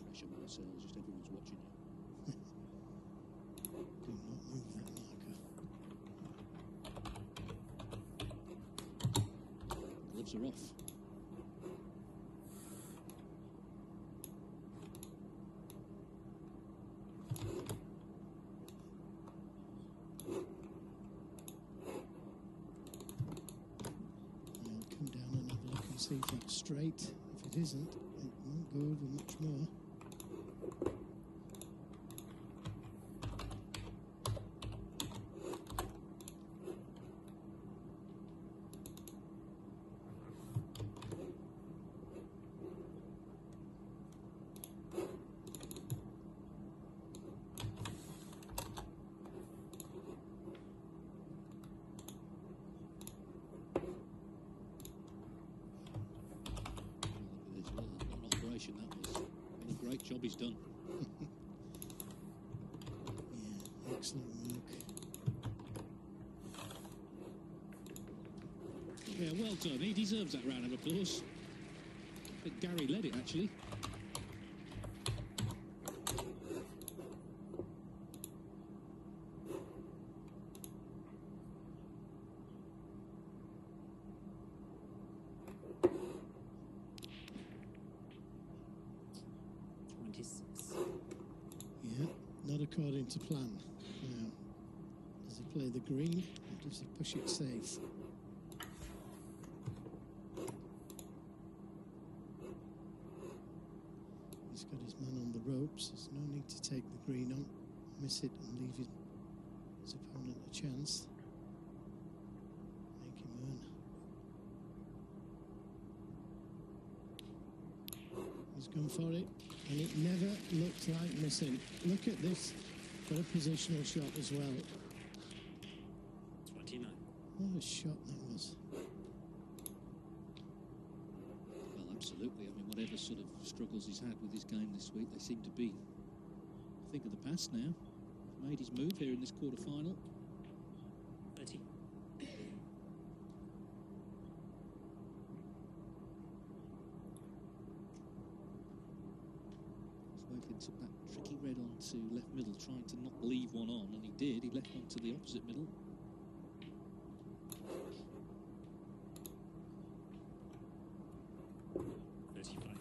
Pressure on ourselves, just everyone's watching you.
Do not move that marker.
Gloves are off.
I'll come down and have a look and see if that's straight. If it isn't, it won't go over much more.
What an operation that was. What a great job he's done.
Yeah, excellent work.
Yeah, well done. He deserves that round of applause. I think Gary led it, actually.
Yeah, not according to plan. Now, does he play the green or does he push it safe? He's got his man on the ropes. There's no need to take the green on, miss it and leave his opponent a chance. Make him earn. He's gone for it, and it never looked like missing. Look at this. Got a positional shot as well.
29.
What a shot that was.
Well, absolutely. I mean, whatever sort of struggles he's had with his game this week, they seem to be a thing of the past now. He's made his move here in this quarter-final.
30.
Wakelin took that tricky red on to left middle, trying to not leave one on, and he did. He left one to the opposite middle.
Thirty-five.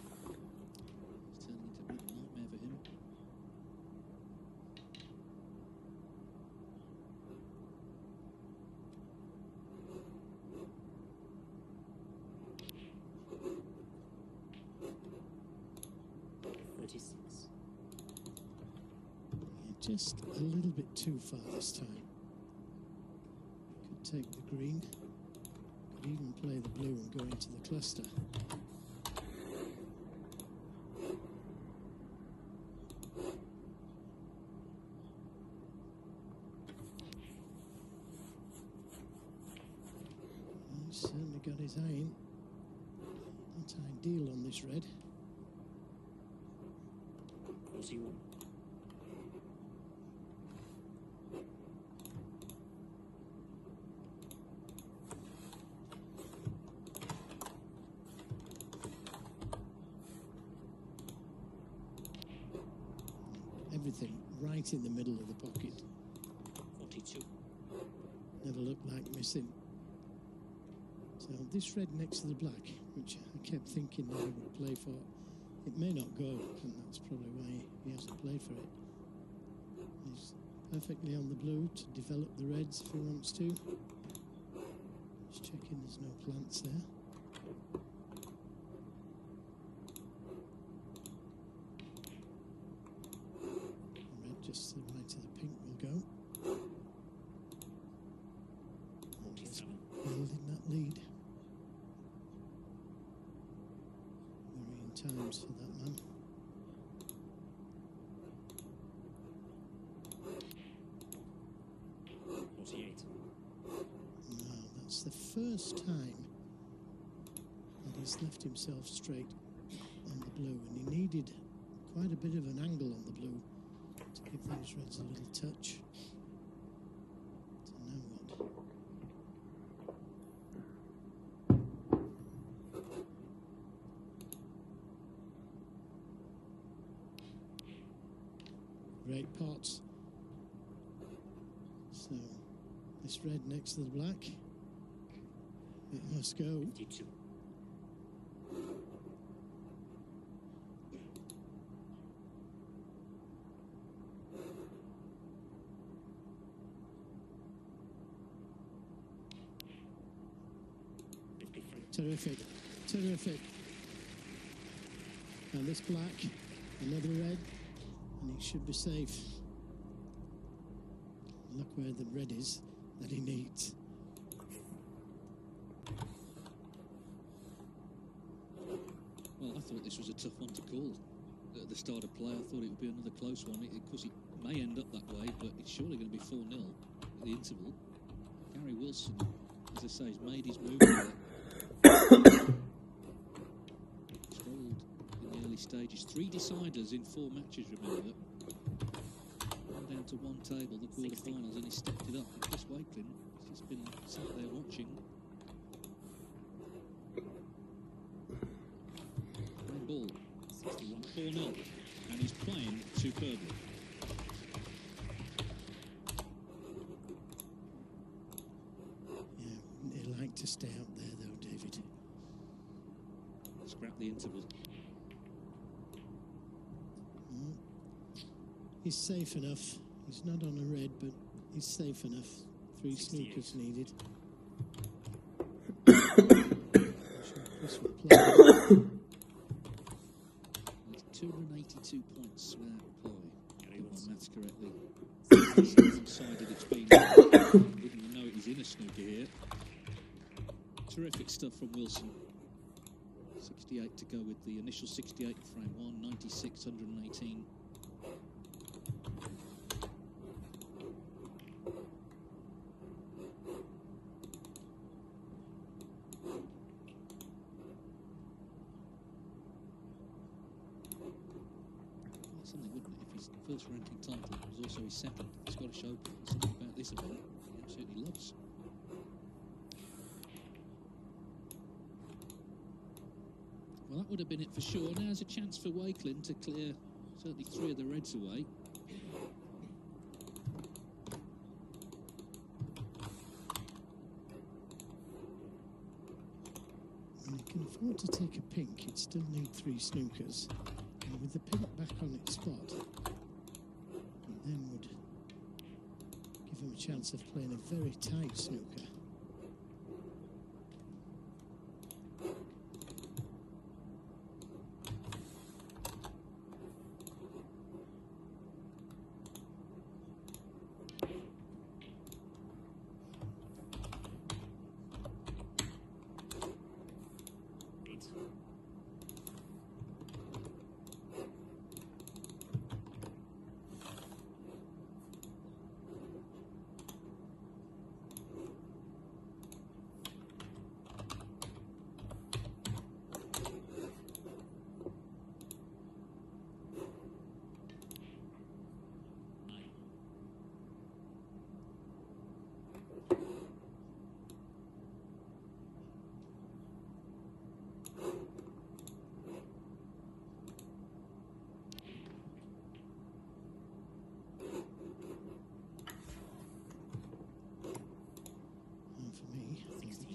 It's turning into a bit of a nightmare for him.
Just a little bit too far this time. Could take the green, could even play the blue and go into the cluster. He's certainly got his eye in. Not ideal on this red.
41.
Everything right in the middle of the pocket.
42.
Never looked like missing. So this red next to the black, which I kept thinking that he would play for, it may not go, and that's probably why he hasn't played for it. He's perfectly on the blue to develop the reds if he wants to. Just checking there's no plants there. Red just to the right of the pink will go.
47.
Building that lead. Varying times for that man. Now that's the first time that he's left himself straight on the blue, and he needed quite a bit of an angle on the blue to give those reds a little touch. So now what? Great pots. So this red next to the black, it must go.
52.
Terrific, terrific. And this black, another red, and he should be safe. Look where the red is that he needs.
Well, I thought this was a tough one to call at the start of play. I thought it would be another close one. Of course, it may end up that way, but it's surely going to be 4-0 at the interval. Gary Wilson, as I say, has made his move there. Strolled in the early stages. 3 deciders in 4 matches, remember. One down to one table, the quarterfinals, and he stepped it up. And Chris Wakelin has just been sat there watching. One ball, 61, 4-0, and he's playing superbly.
Yeah, he'd like to stay up there though, David.
Scrap the interval.
Well, he's safe enough. He's not on a red, but he's safe enough. 3 snookers needed. Chris will play.
It's 282 points without reply. If my maths correctly. 67-sided it's been. Wouldn't even know it was in a snooker here. Terrific stuff from Wilson. 68 to go with the initial 68 frame 1, 96, 118. Something, wouldn't it, if his first ranking title was also his second Scottish Open? Something about this event he absolutely loves. Well, that would have been it for sure. Now's a chance for Wakelin to clear Certainly 3 of the reds away.
And he can afford to take a pink. He'd still need 3 snookers. And with the pink back on its spot, it then would give him a chance of playing a very tight snooker.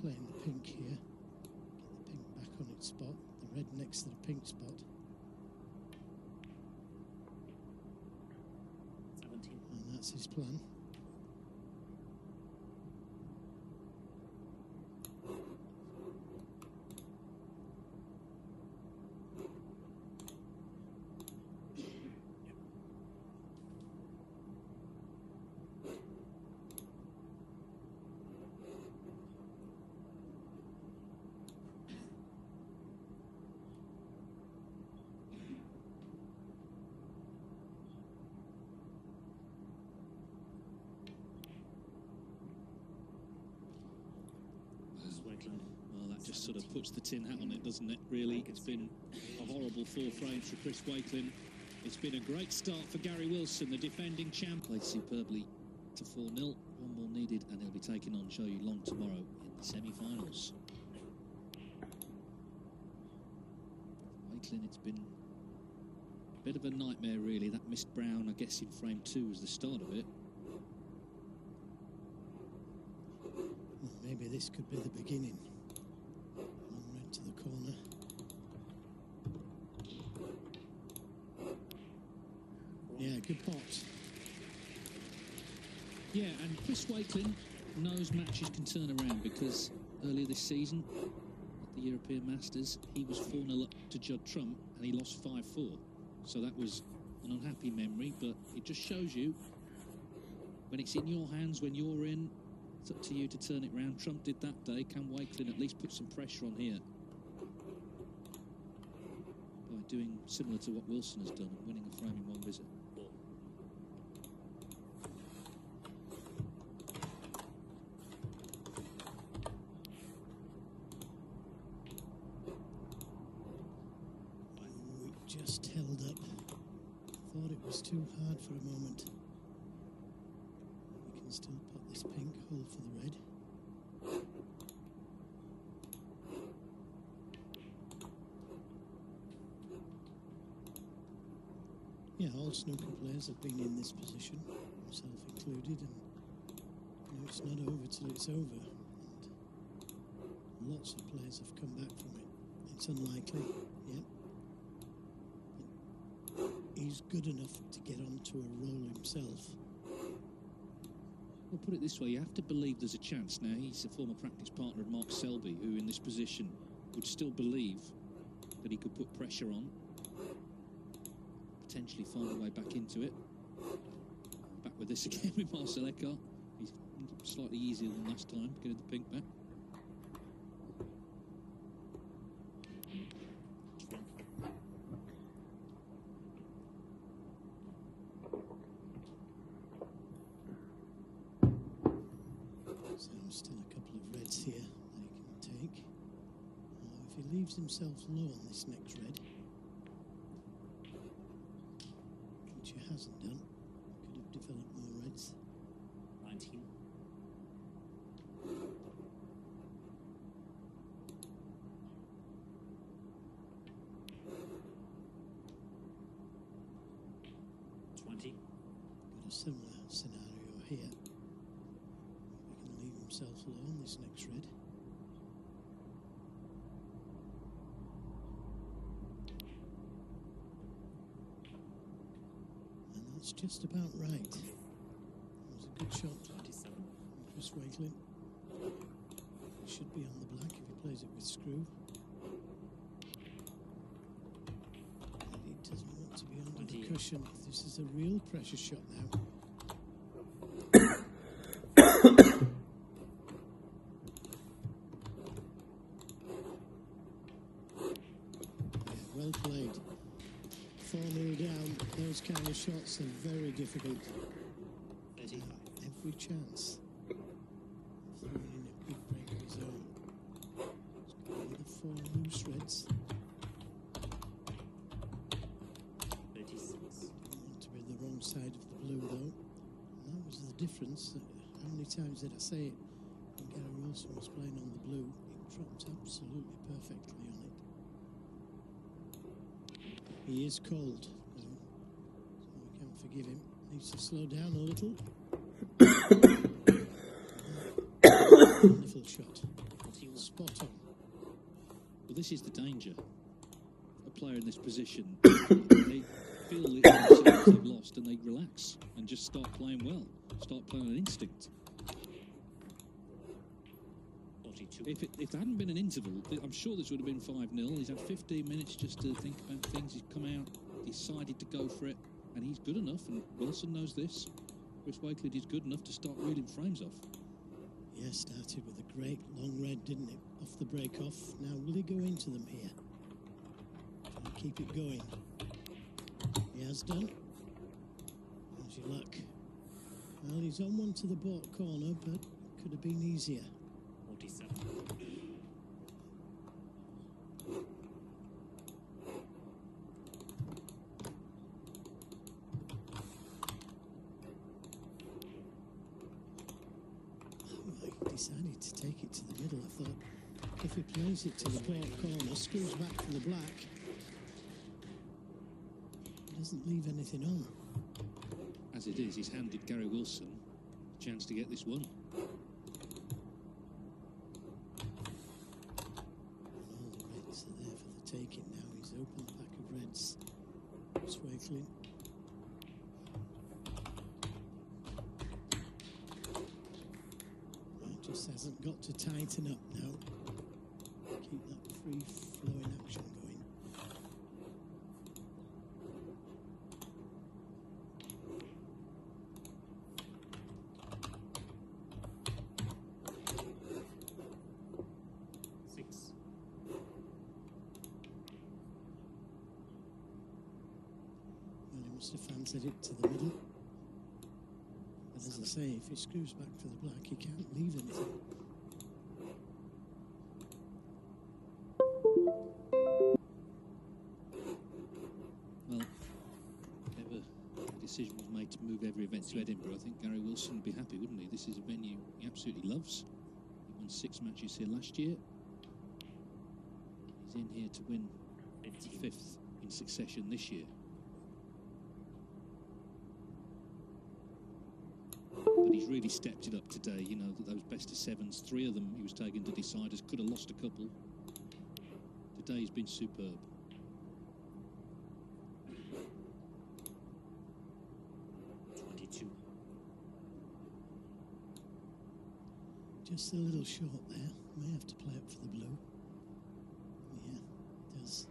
Playing the pink here, get the pink back on its spot, the red next to the pink spot.
17.
And that's his plan.
Wakelin.
Well, that just sort of puts the tin hat on it, doesn't it, really? It's been a horrible 4 frames for Chris Wakelin. It's been a great start for Gary Wilson, the defending champ. Played superbly to 4-0. 1 more needed, and he'll be taking on Show You Long tomorrow in the semi-finals. Wakelin, it's been a bit of a nightmare, really. That missed brown, I guess, in frame 2 was the start of it.
Well, maybe this could be the beginning. Long red to the corner. Yeah, good pot.
Yeah, and Chris Wakelin knows matches can turn around, because earlier this season at the European Masters, he was 4-0 up to Judd Trump and he lost 5-4. So that was an unhappy memory, but it just shows you when it's in your hands, when you're in, it's up to you to turn it round. Trump did that day. Can Wakelin at least put some pressure on here by doing similar to what Wilson has done and winning a frame in 1 visit?
Just held up. Thought it was too hard for a moment. We can still pot this pink, hold for the red. Yeah, all snooker players have been in this position, myself included, and you know, it's not over till it's over. And lots of players have come back from it. It's unlikely, yeah. He's good enough to get onto a roll himself.
Well, put it this way, you have to believe there's a chance. Now, he's a former practice partner of Mark Selby, who in this position would still believe that he could put pressure on, potentially find a way back into it. Back with this again with Marcel Eckhart. He's slightly easier than last time, getting the pink back.
So still a couple of reds here that he can take. If he leaves himself low on this next red, which he hasn't done, could have developed more reds.
19. 20.
Got a similar scenario here. He can leave himself alone, this next red. And that's just about right. That was a good shot.
27.
Chris Wakelin. He should be on the black if he plays it with screw. And he doesn't want to be under the
28.
cushion. This is a real pressure shot now. Yeah, well played. 4-0 down. Those kind of shots are very difficult.
35.
Every chance of throwing in a big break of his own. He's got another 4 loose reds.
36.
Don't want to be the wrong side of the blue though. And that was the difference. How many times did I say it? When Gary Wilson was playing on the blue, it dropped absolutely perfectly on it. He is cold, so we can't forgive him. Needs to slow down a little. Wonderful shot. Spot on.
Well, this is the danger. A player in this position, they feel that they've lost and they relax and just start playing well, start playing on instinct.
42.
If there hadn't been an interval, I'm sure this would have been 5-0. He's had 15 minutes just to think about things. He's come out, decided to go for it, and he's good enough, and Wilson knows this. Chris Wakelin is good enough to start reeling frames off.
Yeah, started with a great long red, didn't it? Off the break off. Now, will he go into them here? Try and keep it going. He has done. How's your luck? Well, he's on one to the baulk corner, but could have been easier.
47.
He decided to take it to the middle. I thought if he plays it to the baulk corner, screws back for the black, he doesn't leave anything on.
As it is, he's handed Gary Wilson a chance to get this one.
All the reds are there for the taking now. He's opened the pack of reds. It's Wakelin. Right, just hasn't got to tighten up now. Keep that free flowing action going. Well, he must have fancied it to the middle. But as I say, if he screws back for the black, he can't leave anything.
Well, if a decision was made to move every event to Edinburgh, I think Gary Wilson would be happy, wouldn't he? This is a venue he absolutely loves. He won 6 matches here last year. He's in here to win 5th in succession this year. But he's really stepped it up today. You know, those best of 7s, 3 of them he was taken to deciders, could have lost a couple. Today he's been superb.
Just a little short there. May have to play up for the blue. Yeah, does.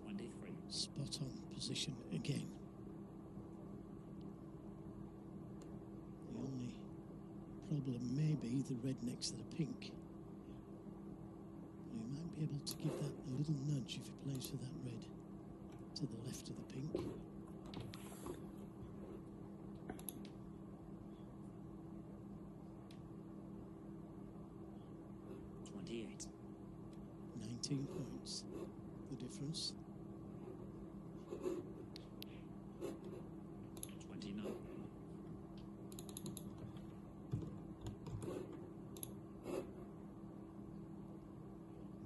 23.
Spot on position again. The only problem may be the red next to the pink. He might be able to give that a little nudge if he plays for that red to the left of the pink.
Eight.
19 points, the difference.
29.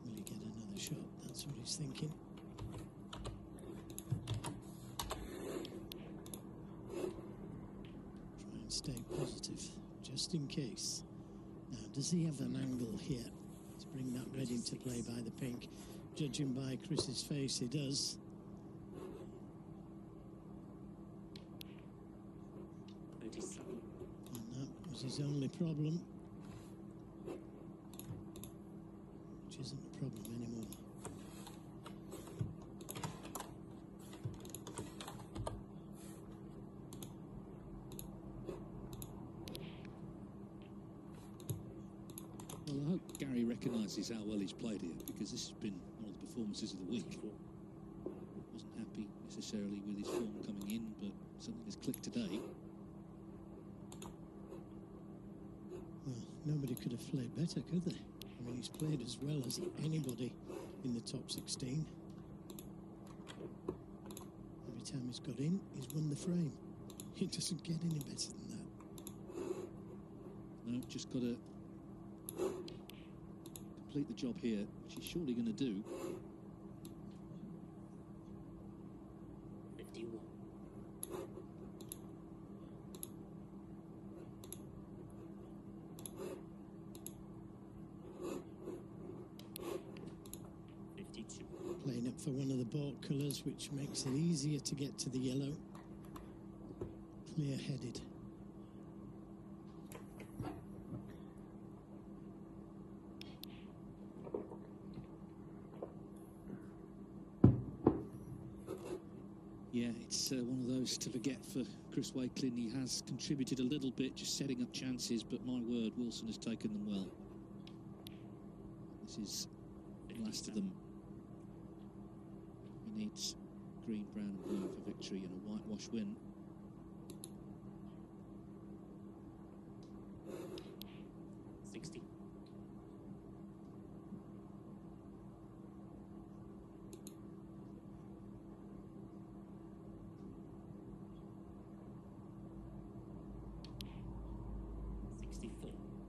Will he get another shot? That's what he's thinking. stay positive, just in case. Now, does he have an angle here to bring that red into play by the pink? Judging by Chris's face, he does.
37.
And that was his only problem, which isn't a problem anymore.
Well, I hope Gary recognises how well he's played here, because this has been one of the performances of the week. Wasn't happy necessarily with his form coming in, but something has clicked today.
Well, nobody could have played better, could they? I mean, he's played as well as anybody in the top 16. Every time he's got in, he's won the frame. He doesn't get any better than that.
No, just got to complete the job here, which he's surely going to do.
51. 52.
Playing up for one of the baulk colours, which makes it easier to get to the yellow. Clear-headed.
Yeah, it's one of those to forget for Chris Wakelin. He has contributed a little bit, just setting up chances, but my word, Wilson has taken them well. This is the last of them. He needs green, brown and blue for victory and a whitewash win.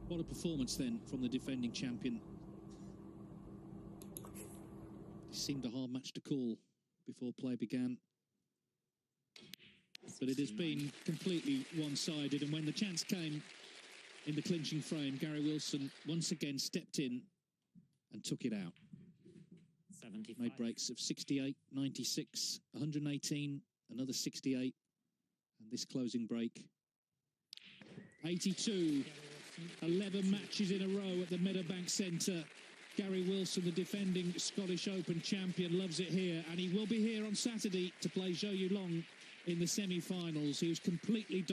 What a performance then from the defending champion. It seemed a hard match to call before play began, but it has been completely one-sided, and when the chance came in the clinching frame, Gary Wilson once again stepped in and took it out.
75.
Made breaks of 68, 96, 118, another 68, and this closing break 82. 11 matches in a row at the Meadowbank Centre. Gary Wilson, the defending Scottish Open champion, loves it here, and he will be here on Saturday to play Zhou Yulong in the semi-finals. He was completely dominated.